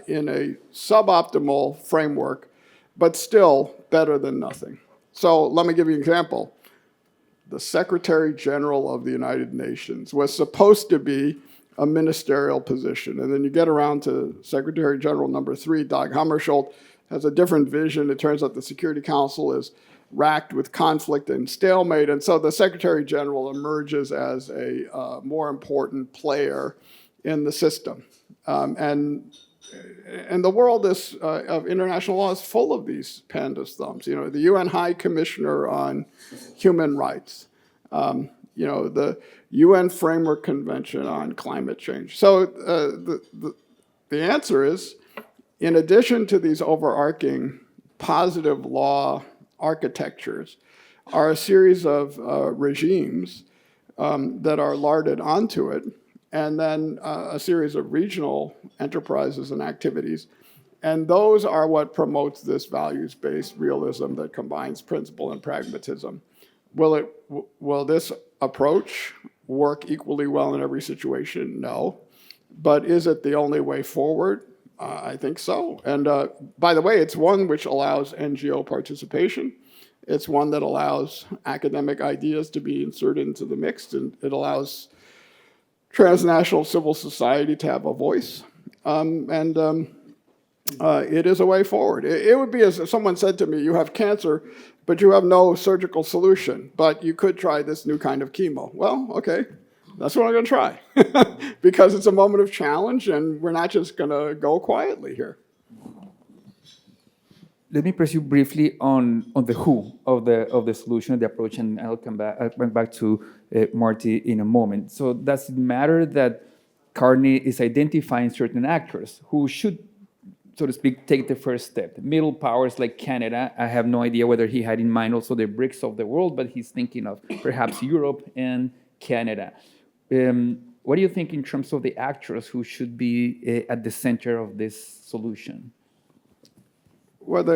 S4: in a suboptimal framework, but still better than nothing. So let me give you an example. The Secretary General of the United Nations was supposed to be a ministerial position. And then you get around to Secretary General number 3, Dag Hammarskjöld, has a different vision. It turns out the Security Council is racked with conflict and stalemate. And so the Secretary General emerges as a more important player in the system. And the world of international law is full of these pandas' thumbs. You know, the UN High Commissioner on Human Rights, you know, the UN Framework Convention on Climate Change. So the answer is, in addition to these overarching positive law architectures, are a series of regimes that are larded onto it, and then a series of regional enterprises and activities. And those are what promotes this values-based realism that combines principle and pragmatism. Will this approach work equally well in every situation? No. But is it the only way forward? I think so. And by the way, it's one which allows NGO participation. It's one that allows academic ideas to be inserted into the mix, and it allows transnational civil society to have a voice. It is a way forward. It would be as if someone said to me, you have cancer, but you have no surgical solution, but you could try this new kind of chemo. Well, okay, that's what I'm going to try. Because it's a moment of challenge, and we're not just going to go quietly here.
S1: Let me press you briefly on the who of the solution, the approach, and I'll come back to Marty in a moment. So does it matter that Carney is identifying certain actors who should, so to speak, take the first step? Middle powers like Canada, I have no idea whether he had in mind also the BRICS of the world, but he's thinking of perhaps Europe and Canada. What do you think in terms of the actors who should be at the center of this solution?
S4: Well,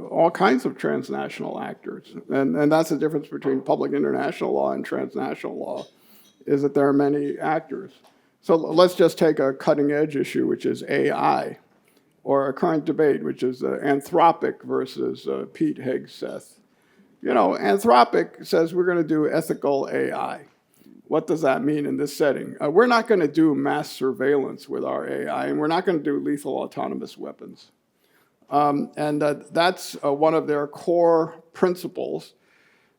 S4: all kinds of transnational actors. And that's the difference between public international law and transnational law, is that there are many actors. So let's just take a cutting edge issue, which is AI, or a current debate, which is Anthropic versus Pete Hegseth. You know, Anthropic says we're going to do ethical AI. What does that mean in this setting? We're not going to do mass surveillance with our AI, and we're not going to do lethal autonomous weapons. That's one of their core principles.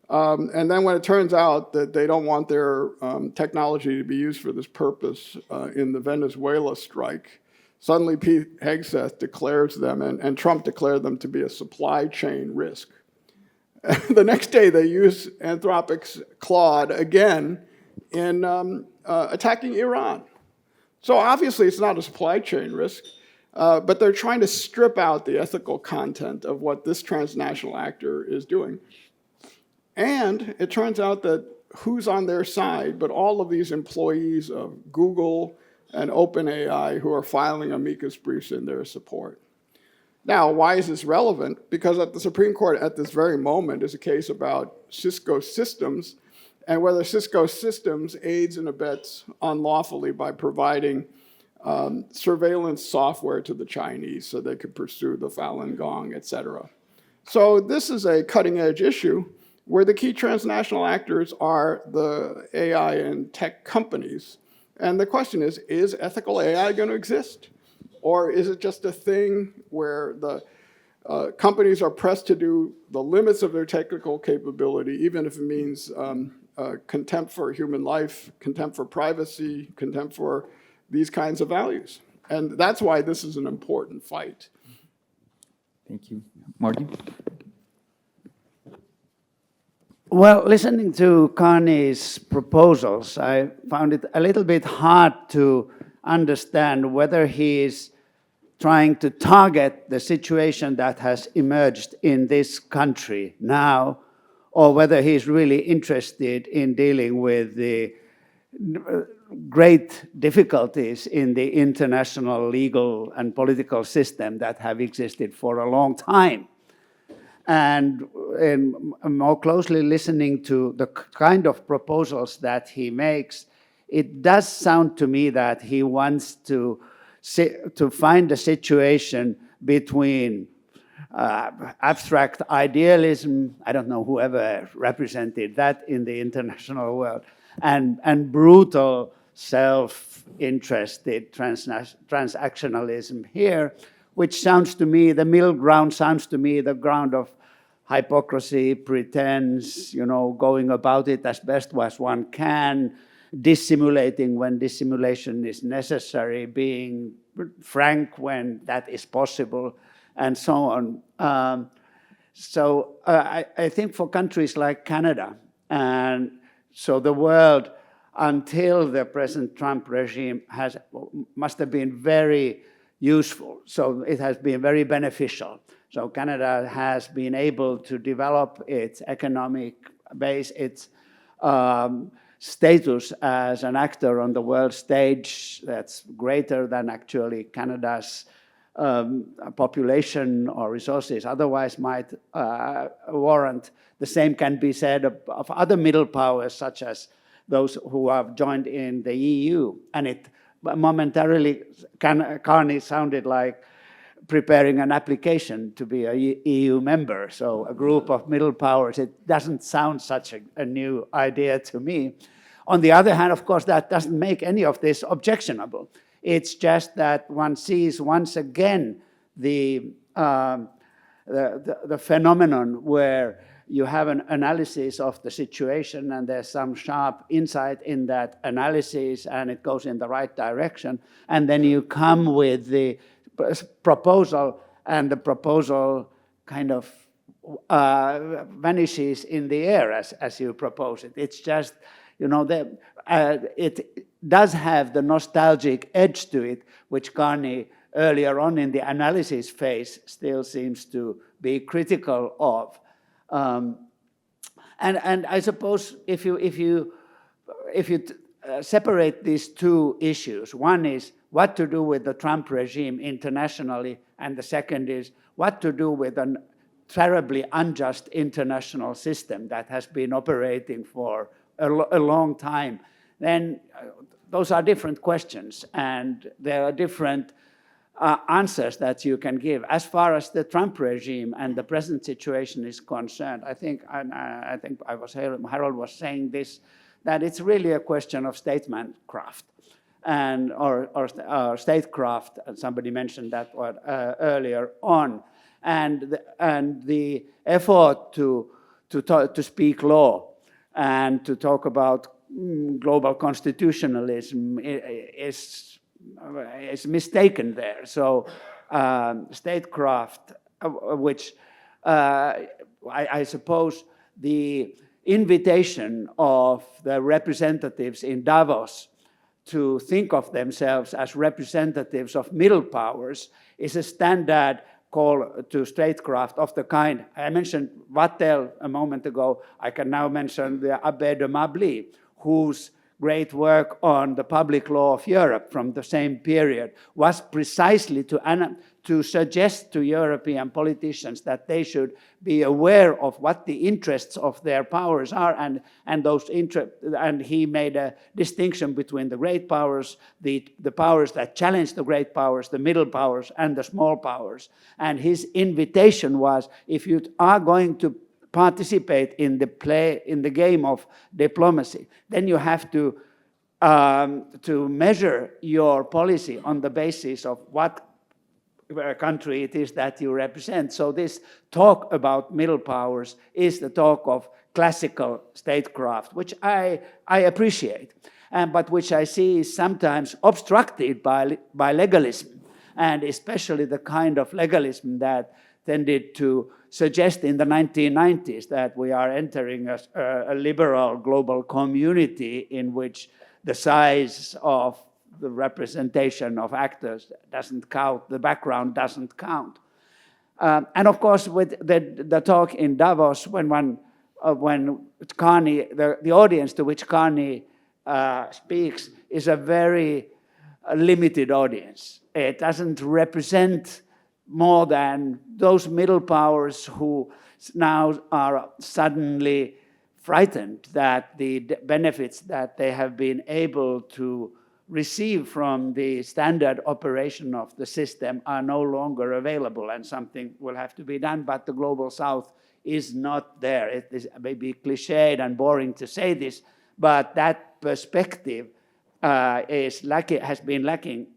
S4: And then when it turns out that they don't want their technology to be used for this purpose in the Venezuela strike, suddenly Pete Hegseth declares them, and Trump declared them to be a supply chain risk. The next day they use Anthropic's Claude again in attacking Iran. So obviously it's not a supply chain risk. But they're trying to strip out the ethical content of what this transnational actor is doing. And it turns out that who's on their side, but all of these employees of Google and OpenAI who are filing amicus briefs in their support. Now, why is this relevant? Because at the Supreme Court at this very moment is a case about Cisco Systems and whether Cisco Systems aids and abets unlawfully by providing surveillance software to the Chinese so they could pursue the Falun Gong, et cetera. So this is a cutting edge issue where the key transnational actors are the AI and tech companies. And the question is ethical AI going to exist? Or is it just a thing where the companies are pressed to do the limits of their technical capability, even if it means contempt for human life, contempt for privacy, contempt for these kinds of values? And that's why this is an important fight.
S1: Thank you. Marty?
S3: Well, listening to Carney's proposals, I found it a little bit hard to understand whether he is trying to target the situation that has emerged in this country now, or whether he's really interested in dealing with the great difficulties in the international legal and political system that have existed for a long time. And in more closely listening to the kind of proposals that he makes, it does sound to me that he wants to find a situation between abstract idealism, I don't know whoever represented that in the international world, and brutal self-interested transactionalism here, which sounds to me, the middle ground sounds to me the ground of hypocrisy, pretense, going about it as best as one can, dissimulating when dissimulation is necessary, being frank when that is possible, and so on. So I think for countries like Canada, and so the world until the present Trump regime must have been very useful. So it has been very beneficial. So Canada has been able to develop its economic base, its status as an actor on the world stage that's greater than actually Canada's population or resources otherwise might warrant. The same can be said of other middle powers, such as those who have joined in the EU. And it momentarily, Carney sounded like preparing an application to be a EU member. So a group of middle powers, it doesn't sound such a new idea to me. On the other hand, of course, that doesn't make any of this objectionable. It's just that one sees once again the phenomenon where you have an analysis of the situation and there's some sharp insight in that analysis and it goes in the right direction. And then you come with the proposal and the proposal kind of vanishes in the air as you propose it. It's just, it does have the nostalgic edge to it, which Carney earlier on in the analysis phase still seems to be critical of. And I suppose if you separate these two issues, one is what to do with the Trump regime internationally, and the second is what to do with a terribly unjust international system that has been operating for a long time, then those are different questions, and there are different answers that you can give. As far as the Trump regime and the present situation is concerned, I think Harold was saying this, that it's really a question of statecraft, and or statecraft. Somebody mentioned that word earlier on, and the effort to speak law and to talk about global constitutionalism is mistaken there. So statecraft, which I suppose the invitation of the representatives in Davos to think of themselves as representatives of middle powers is a standard call to statecraft of the kind. I mentioned Vattel a moment ago. I can now mention the Abbé de Mably, whose great work on the public law of Europe from the same period was precisely to suggest to European politicians that they should be aware of what the interests of their powers are, and he made a distinction between the great powers, the powers that challenge the great powers, the middle powers, and the small powers. And his invitation was, if you are going to participate in the game of diplomacy, then you have to measure your policy on the basis of what country it is that you represent. So this talk about middle powers is the talk of classical statecraft, which I appreciate, but which I see is sometimes obstructed by legalism, and especially the kind of legalism that tended to suggest in the 1990s that we are entering a liberal global community in which the size of the representation of actors doesn't count, the background doesn't count. And of course, with the talk in Davos, when Carney, the audience to which Carney speaks is a very limited audience. It doesn't represent more than those middle powers who now are suddenly frightened that the benefits that they have been able to receive from the standard operation of the system are no longer available, and something will have to be done, but the global south is not there. It is maybe cliched and boring to say this, but that perspective has been lacking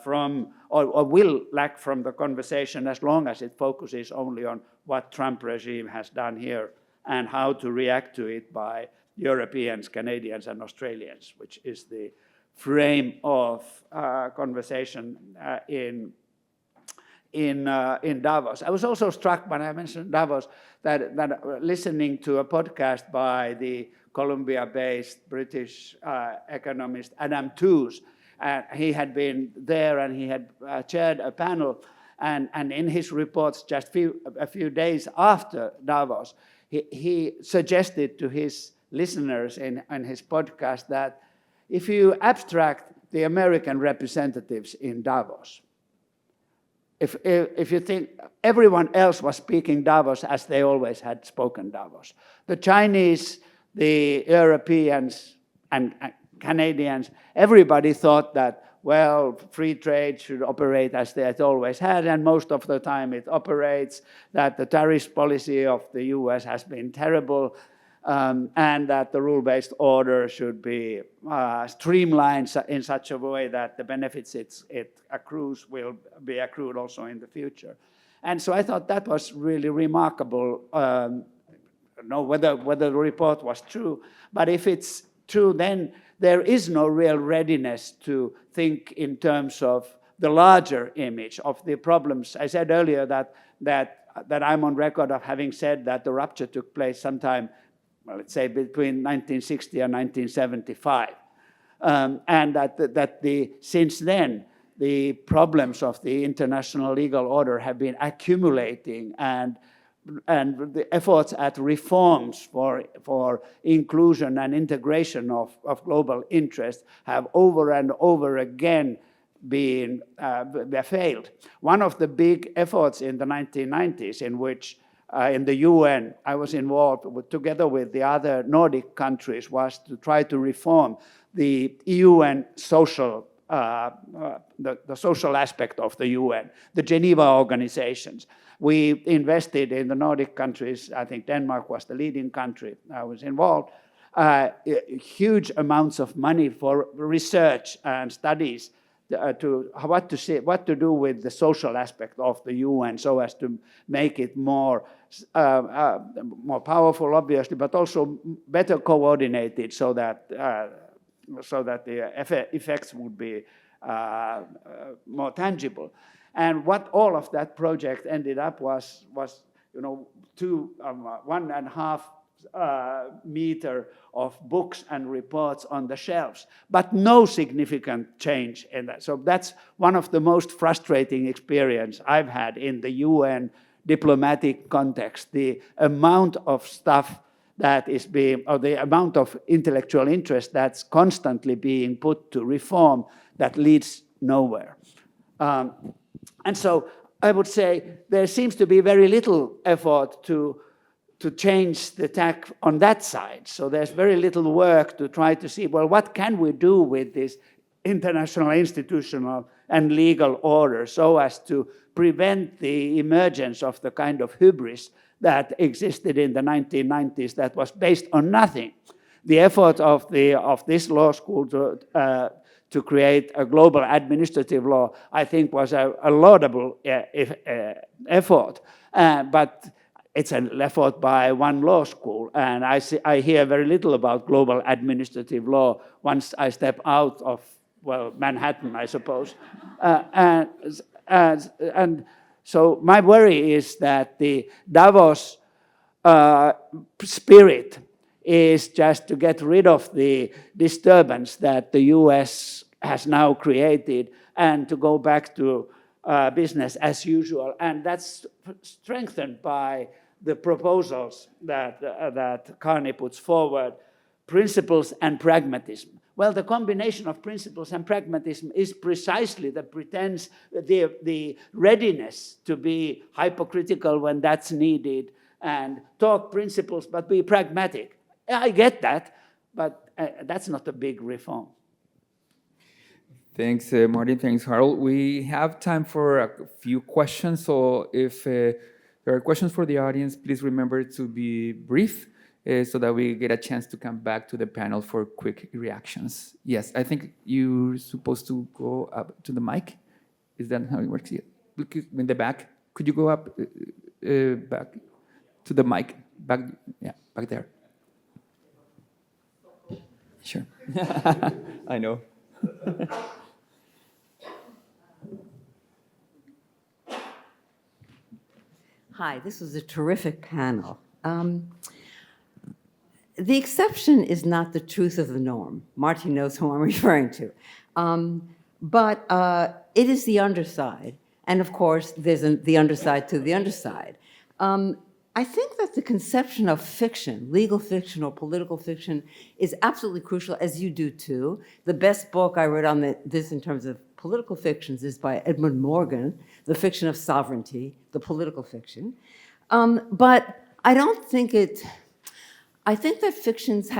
S3: from, or will lack from the conversation as long as it focuses only on what Trump regime has done here and how to react to it by Europeans, Canadians, and Australians, which is the frame of conversation in Davos. I was also struck when I mentioned Davos that listening to a podcast by the Columbia-based British economist Adam Tooze. He had been there and he had chaired a panel, and in his reports just a few days after Davos, he suggested to his listeners in his podcast that if you abstract the American representatives in Davos, if you think everyone else was speaking Davos as they always had spoken Davos, the Chinese, the Europeans, and Canadians, everybody thought that, well, free trade should operate as it always had, and most of the time it operates, that the tariff policy of the US has been terrible, and that the rule-based order should be streamlined in such a way that the benefits it accrues will be accrued also in the future. And so I thought that was really remarkable. I don't know whether the report was true, but if it's true, then there is no real readiness to think in terms of the larger image of the problems. I said earlier that I'm on record of having said that the rupture took place sometime, well, let's say between 1960 and 1975, and that since then the problems of the international legal order have been accumulating, and the efforts at reforms for inclusion and integration of global interest have over and over again been failed. One of the big efforts in the 1990s in which in the UN, I was involved together with the other Nordic countries, was to try to reform the UN social, the social aspect of the UN, the Geneva organizations. We invested in the Nordic countries. I think Denmark was the leading country. I was involved. Huge amounts of money for research and studies what to do with the social aspect of the UN, so as to make it more powerful, obviously, but also better coordinated, so that the effects would be more tangible. And what all of that project ended up was 1.5 meter of books and reports on the shelves, but no significant change in that. So that's one of the most frustrating experience I've had in the UN diplomatic context. The amount of stuff that is being, or the amount of intellectual interest that's constantly being put to reform that leads nowhere. And so I would say there seems to be very little effort to change the tack on that side. So there's very little work to try to see, well, what can we do with this international, institutional, and legal order so as to prevent the emergence of the kind of hubris that existed in the 1990s that was based on nothing. The effort of this law school to create a global administrative law, I think, was a laudable effort. But it's an effort by one law school, and I hear very little about global administrative law once I step out of, well, Manhattan, I suppose. And so my worry is that the Davos spirit is just to get rid of the disturbance that the US has now created, and to go back to business as usual. And that's strengthened by the proposals that Carney puts forward, principles and pragmatism. Well, the combination of principles and pragmatism is precisely that pretends the readiness to be hypocritical when that's needed and talk principles but be pragmatic. I get that, but that's not a big reform.
S1: Thanks, Martin. Thanks, Harold. We have time for a few questions. So if there are questions for the audience, please remember to be brief so that we get a chance to come back to the panel for quick reactions. Yes, I think you're supposed to go up to the mic. Is that how it works? Yeah. Look in the back. Could you go up back to the mic? Back, yeah, back there. Sure. I know.
S5: Hi, this was a terrific panel. The exception is not the truth of the norm. Martin knows who I'm referring to. But it is the underside. And of course, there's the underside to the underside. I think that the conception of fiction, legal fiction or political fiction, is absolutely crucial, as you do too. The best book I read on this in terms of political fictions is by Edmund Morgan, The Fiction of Sovereignty, the political fiction. But I don't think I think that fictions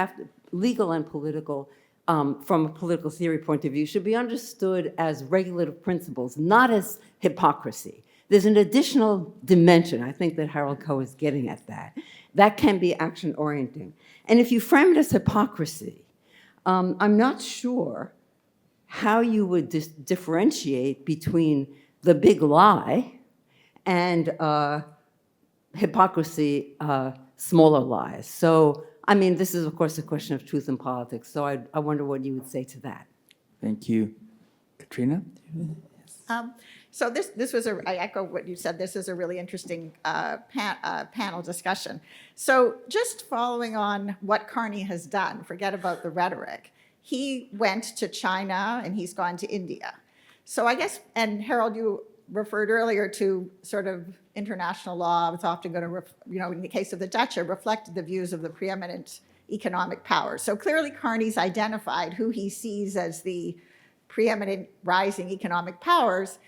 S5: legal and political, from a political theory point of view, should be understood as regulative principles, not as hypocrisy. There's an additional dimension, I think that Harold Koh is getting at that. That can be action-orienting. And if you frame it as hypocrisy, I'm not sure how you would differentiate between the big lie and hypocrisy, smaller lies. So, I mean, this is, of course, a question of truth in politics. So I wonder what you would say to that.
S1: Thank you. Katrina?
S6: So this was I echo what you said. This is a really interesting panel discussion. So just following on what Carney has done, forget about the rhetoric. He went to China and he's gone to India. So I guess, and Harold, you referred earlier to sort of international law. It's often going to, in the case of the Dutch, reflect the views of the preeminent economic powers. So clearly Carney's identified who he sees as the preeminent rising economic powers.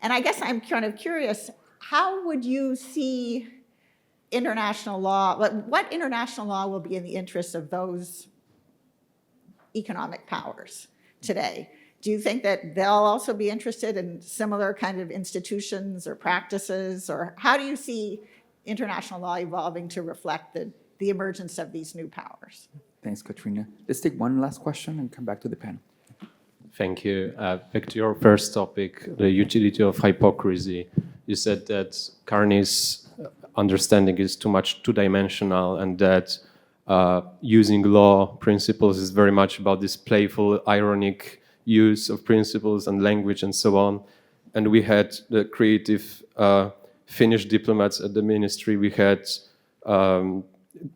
S6: And I guess I'm kind of curious, how would you see international law, what international law will be in the interests of those economic powers today? Do you think that they'll also be interested in similar kind of institutions or practices? Or how do you see international law evolving to reflect the emergence of these new powers?
S1: Thanks, Katrina. Let's take one last question and come back to the panel.
S7: Thank you. Back to your first topic, the utility of hypocrisy. You said that Carney's understanding is too much two-dimensional and that using law principles is very much about this playful, ironic use of principles and language and so on. And we had the creative Finnish diplomats at the ministry. We had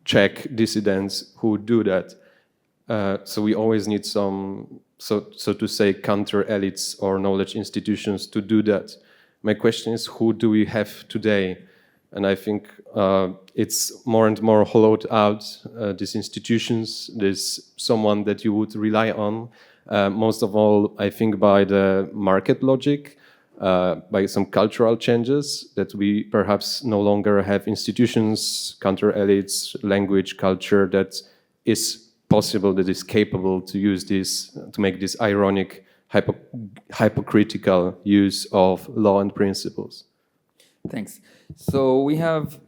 S7: Czech dissidents who do that. So we always need some, so to say, counter-elites or knowledge institutions to do that. My question is, who do we have today? And I think it's more and more hollowed out, these institutions. There's someone that you would rely on. Most of all, I think by the market logic, by some cultural changes, that we perhaps no longer have institutions, counter-elites, language, culture that is possible, that is capable to use this, to make this ironic, hypocritical use of law and principles.
S1: Thanks. So we have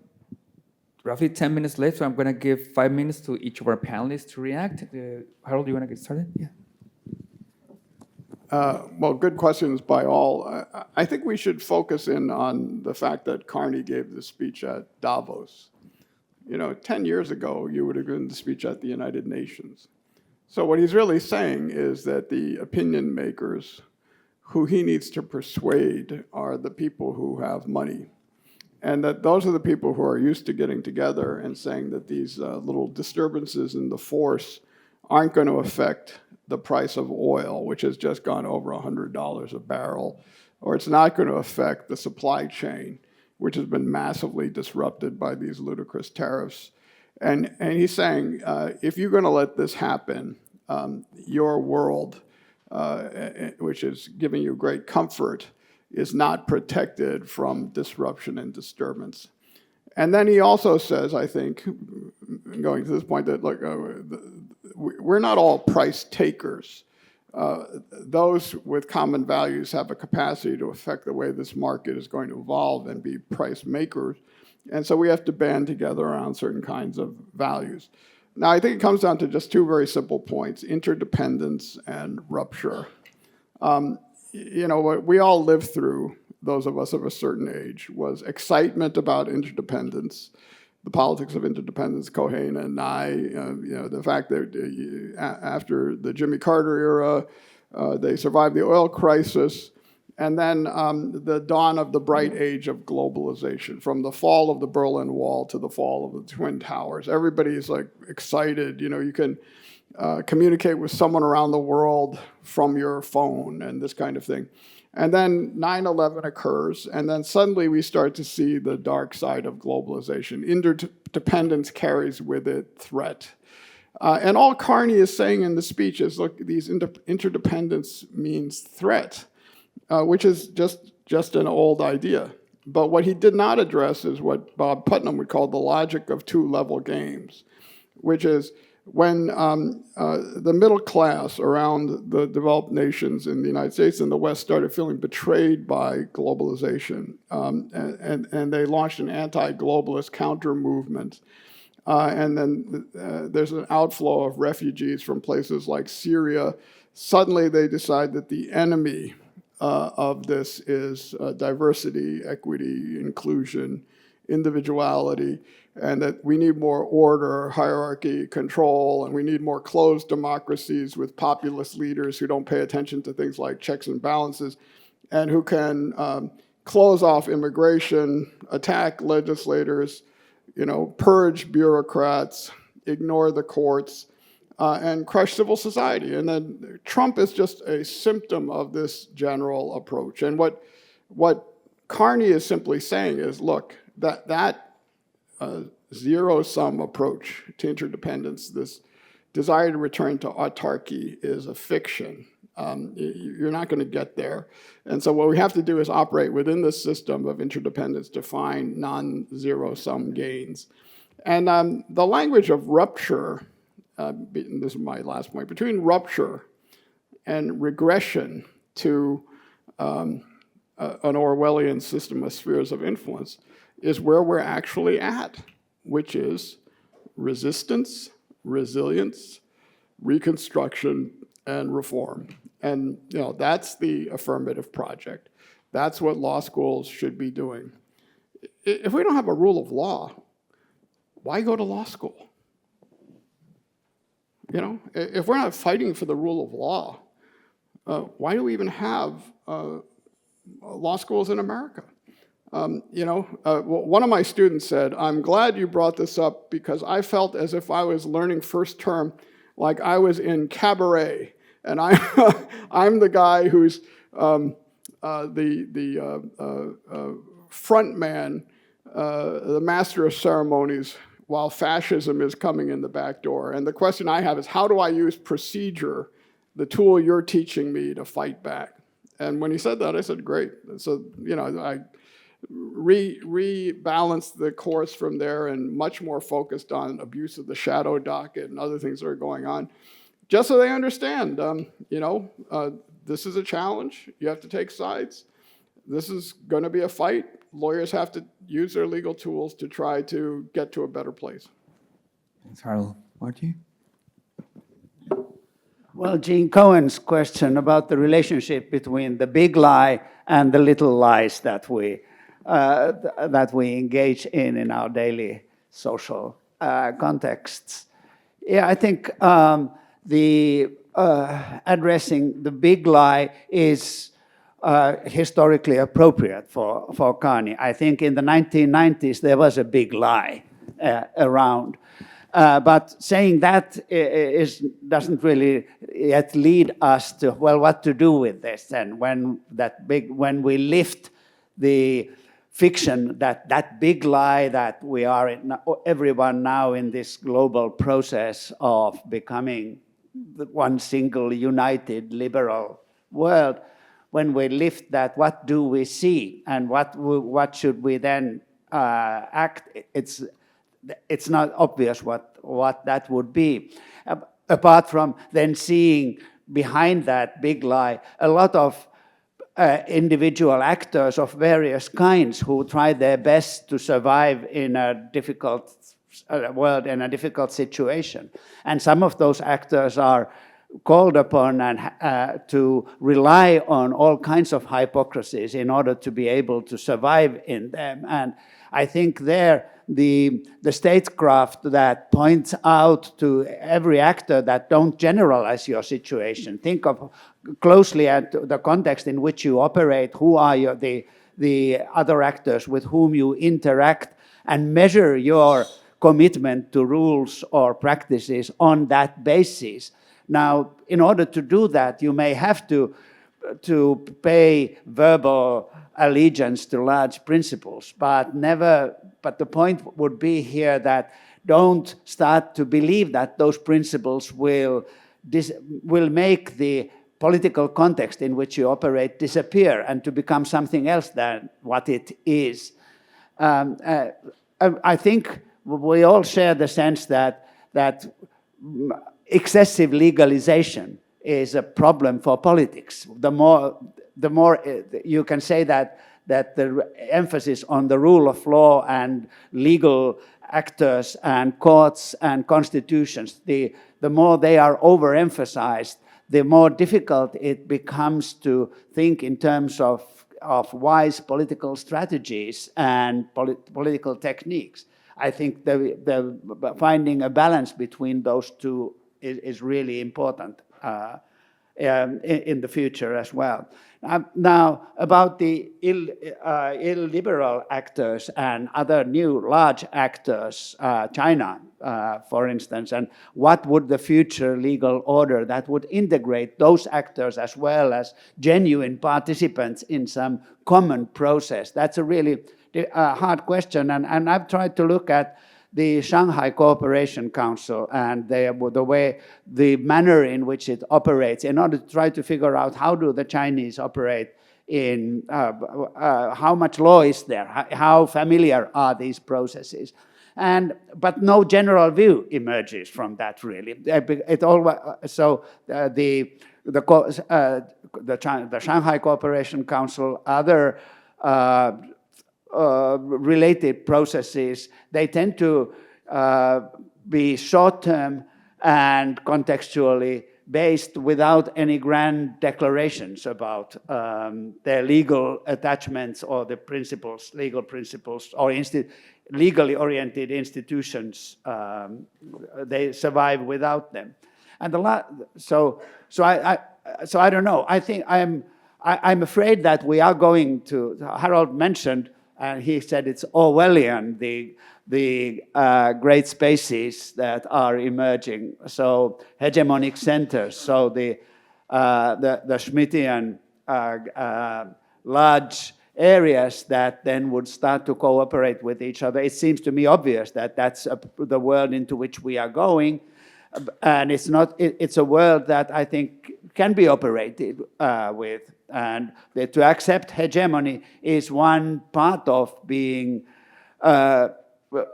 S1: roughly 10 minutes left, so I'm going to give 5 minutes to each of our panelists to react. Harold, do you want to get started? Yeah.
S4: Well, good questions by all. I think we should focus in on the fact that Carney gave the speech at Davos. 10 years ago, you would have given the speech at the United Nations. So what he's really saying is that the opinion makers who he needs to persuade are the people who have money. And that those are the people who are used to getting together and saying that these little disturbances in the force aren't going to affect the price of oil, which has just gone over $100 a barrel, or it's not going to affect the supply chain, which has been massively disrupted by these ludicrous tariffs. And he's saying, if you're going to let this happen, your world, which is giving you great comfort, is not protected from disruption and disturbance. And then he also says, I think, going to this point, that look, we're not all price takers. Those with common values have a capacity to affect the way this market is going to evolve and be price makers. And so we have to band together around certain kinds of values. Now, I think it comes down to just two very simple points: interdependence and rupture. You know, what we all lived through, those of us of a certain age, was excitement about interdependence, the politics of interdependence, Cohen and I, you know, the fact that after the Jimmy Carter era, they survived the oil crisis, and then the dawn of the bright age of globalization, from the fall of the Berlin Wall to the fall of the Twin Towers. Everybody's like excited. You know, you can communicate with someone around the world from your phone and this kind of thing. And then 9/11 occurs, and then suddenly we start to see the dark side of globalization. Interdependence carries with it threat. And all Carney is saying in the speech is, look, these interdependence means threat, which is just an old idea. But what he did not address is what Bob Putnam would call the logic of two-level games, which is when the middle class around the developed nations in the United States and the West started feeling betrayed by globalization, and they launched an anti-globalist counter-movement. And then there's an outflow of refugees from places like Syria. Suddenly they decide that the enemy of this is diversity, equity, inclusion, individuality, and that we need more order, hierarchy, control, and we need more closed democracies with populist leaders who don't pay attention to things like checks and balances, and who can close off immigration, attack legislators, you know, purge bureaucrats, ignore the courts, and crush civil society. And then Trump is just a symptom of this general approach. And what Carney is simply saying is, look, that zero-sum approach to interdependence, this desire to return to autarky, is a fiction. You're not going to get there. And so what we have to do is operate within this system of interdependence to find non-zero-sum gains. And the language of rupture, this is my last point, between rupture and regression to an Orwellian system of spheres of influence is where we're actually at, which is resistance, resilience, reconstruction, and reform. And you know, that's the affirmative project. That's what law schools should be doing. If we don't have a rule of law, why go to law school? You know, if we're not fighting for the rule of law, why do we even have law schools in America? You know, one of my students said, I'm glad you brought this up because I felt as if I was learning first term like I was in cabaret. And I'm the guy who's the front man, the master of ceremonies, while fascism is coming in the back door. And the question I have is, how do I use procedure, the tool you're teaching me, to fight back? And when he said that, I said, great. So, you know, I rebalanced the course from there and much more focused on abuse of the shadow docket and other things that are going on, just so they understand, you know, this is a challenge. You have to take sides. This is going to be a fight. Lawyers have to use their legal tools to try to get to a better place.
S1: Thanks, Harold. Marty?
S3: Well, Gene Cohen's question about the relationship between the big lie and the little lies that we engage in our daily social contexts. Yeah, I think addressing the big lie is historically appropriate for Carney. I think in the 1990s there was a big lie around. But saying that doesn't really yet lead us to, well, what to do with this then when we lift the fiction, that big lie that we are everyone now in this global process of becoming one single united liberal world. When we lift that, what do we see, and what should we then act? It's not obvious what that would be, apart from then seeing behind that big lie a lot of individual actors of various kinds who try their best to survive in a difficult world, in a difficult situation. And some of those actors are called upon to rely on all kinds of hypocrisies in order to be able to survive in them. And I think there, the statecraft that points out to every actor that don't generalize your situation. Think of closely at the context in which you operate, who are the other actors with whom you interact, and measure your commitment to rules or practices on that basis. Now, in order to do that, you may have to pay verbal allegiance to large principles, but the point would be here that don't start to believe that those principles will make the political context in which you operate disappear and to become something else than what it is. I think we all share the sense that excessive legalization is a problem for politics. The more you can say that the emphasis on the rule of law and legal actors and courts and constitutions, the more they are overemphasized, the more difficult it becomes to think in terms of wise political strategies and political techniques. I think the finding a balance between those two is really important in the future as well. Now, about the illiberal actors and other new large actors, China, for instance, and what would the future legal order that would integrate those actors as well as genuine participants in some common process? That's a really hard question, and I've tried to look at the Shanghai Cooperation Council and the manner in which it operates in order to try to figure out how do the Chinese operate in, how much law is there, how familiar are these processes. But no general view emerges from that really. The Shanghai Cooperation Council, other related processes, they tend to be short-term and contextually based without any grand declarations about their legal attachments or the principles, legal principles, or legally oriented institutions. They survive without them. And so I don't know. I think I'm afraid that we are going to. Harold mentioned. And he said it's Orwellian, the great spaces that are emerging. So hegemonic centers. So the Schmittian large areas that then would start to cooperate with each other. It seems to me obvious that that's the world into which we are going, and it's a world that I think can be operated with. And to accept hegemony is one part of being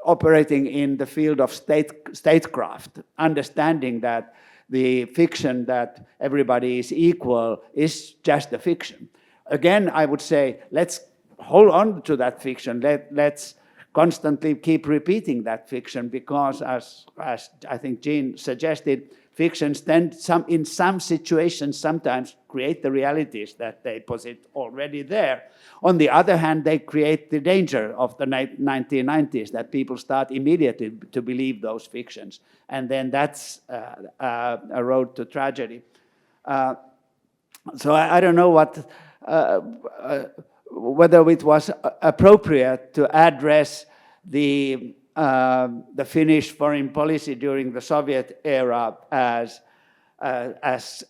S3: operating in the field of statecraft, understanding that the fiction that everybody is equal is just a fiction. Again, I would say, let's hold on to that fiction. Let's constantly keep repeating that fiction because, as I think Jean suggested, fictions tend in some situations sometimes create the realities that they posit already there. On the other hand, they create the danger of the 1990s that people start immediately to believe those fictions. And then that's a road to tragedy. So I don't know whether it was appropriate to address the the Finnish foreign policy during the Soviet era as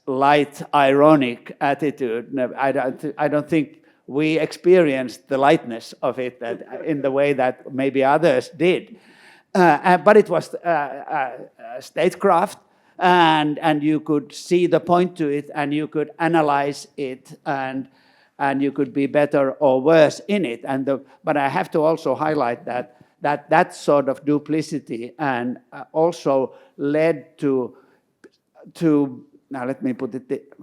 S3: light, ironic attitude. No, I don't think we experienced the lightness of it in the way that maybe others did. But it was statecraft, and you could see the point to it, and you could analyze it, and you could be better or worse in it. But I have to also highlight that sort of duplicity and also led to now let me put it,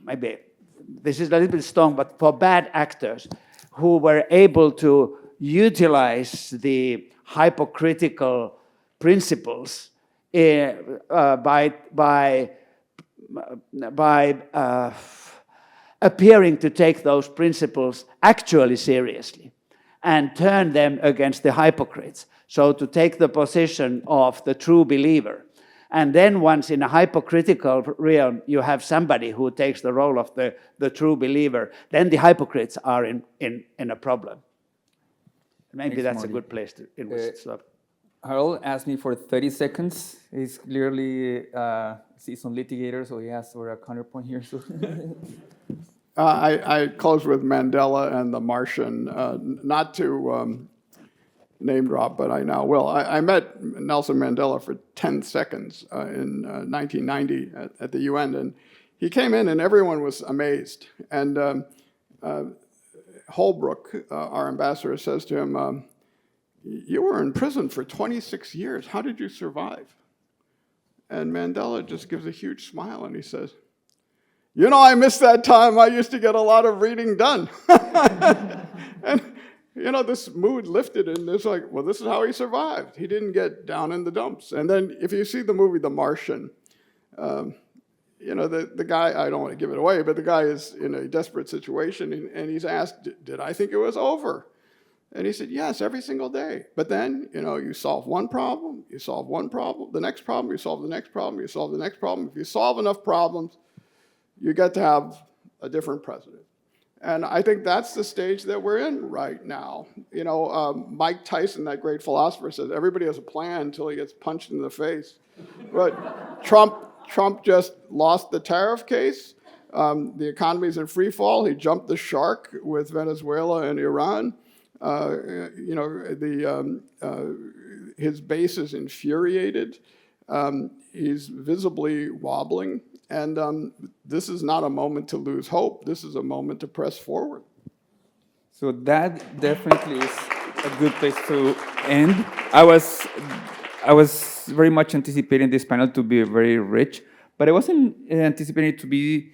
S3: maybe this is a little bit strong, but for bad actors who were able to utilize the hypocritical principles by appearing to take those principles actually seriously and turn them against the hypocrites. So to take the position of the true believer. And then once in a hypocritical realm, you have somebody who takes the role of the true believer, then the hypocrites are in a problem. Maybe
S1: Thanks,
S3: that's
S1: Marty.
S3: a good place in which to stop.
S1: Harold asked me for 30 seconds. He's clearly a seasoned litigator, so he asked for a counterpoint here. So.
S4: I close with Mandela and the Martian, not to name drop, but I now will. I met Nelson Mandela for 10 seconds in 1990 at the UN, and he came in and everyone was amazed. And Holbrooke, our ambassador, says to him, "You were in prison for 26 years. How did you survive?" And Mandela just gives a huge smile and he says, "You know, I miss that time. I used to get a lot of reading done." And, you know, this mood lifted and it's like, well, this is how he survived. He didn't get down in the dumps. And then if you see the movie The Martian, you know, the guy, I don't want to give it away, but the guy is in a desperate situation and he's asked, did I think it was over? And he said, yes, every single day. But then, you know, you solve one problem, you solve one problem, the next problem, you solve the next problem, you solve the next problem. If you solve enough problems, you get to have a different president. And I think that's the stage that we're in right now. You know, Mike Tyson, that great philosopher, says everybody has a plan until he gets punched in the face. But Trump just lost the tariff case. The economy's in free fall. He jumped the shark with Venezuela and Iran. You know, his base is infuriated. He's visibly wobbling. And this is not a moment to lose hope. This is a moment to press forward.
S1: So that definitely is a good place to end. I was very much anticipating this panel to be very rich, but I wasn't anticipating it to be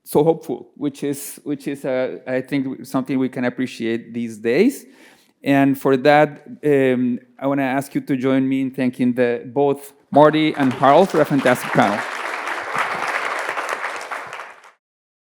S1: so hopeful, which is I think something we can appreciate these days. And for that, I want to ask you to join me in thanking both Marty and Harold for a fantastic panel.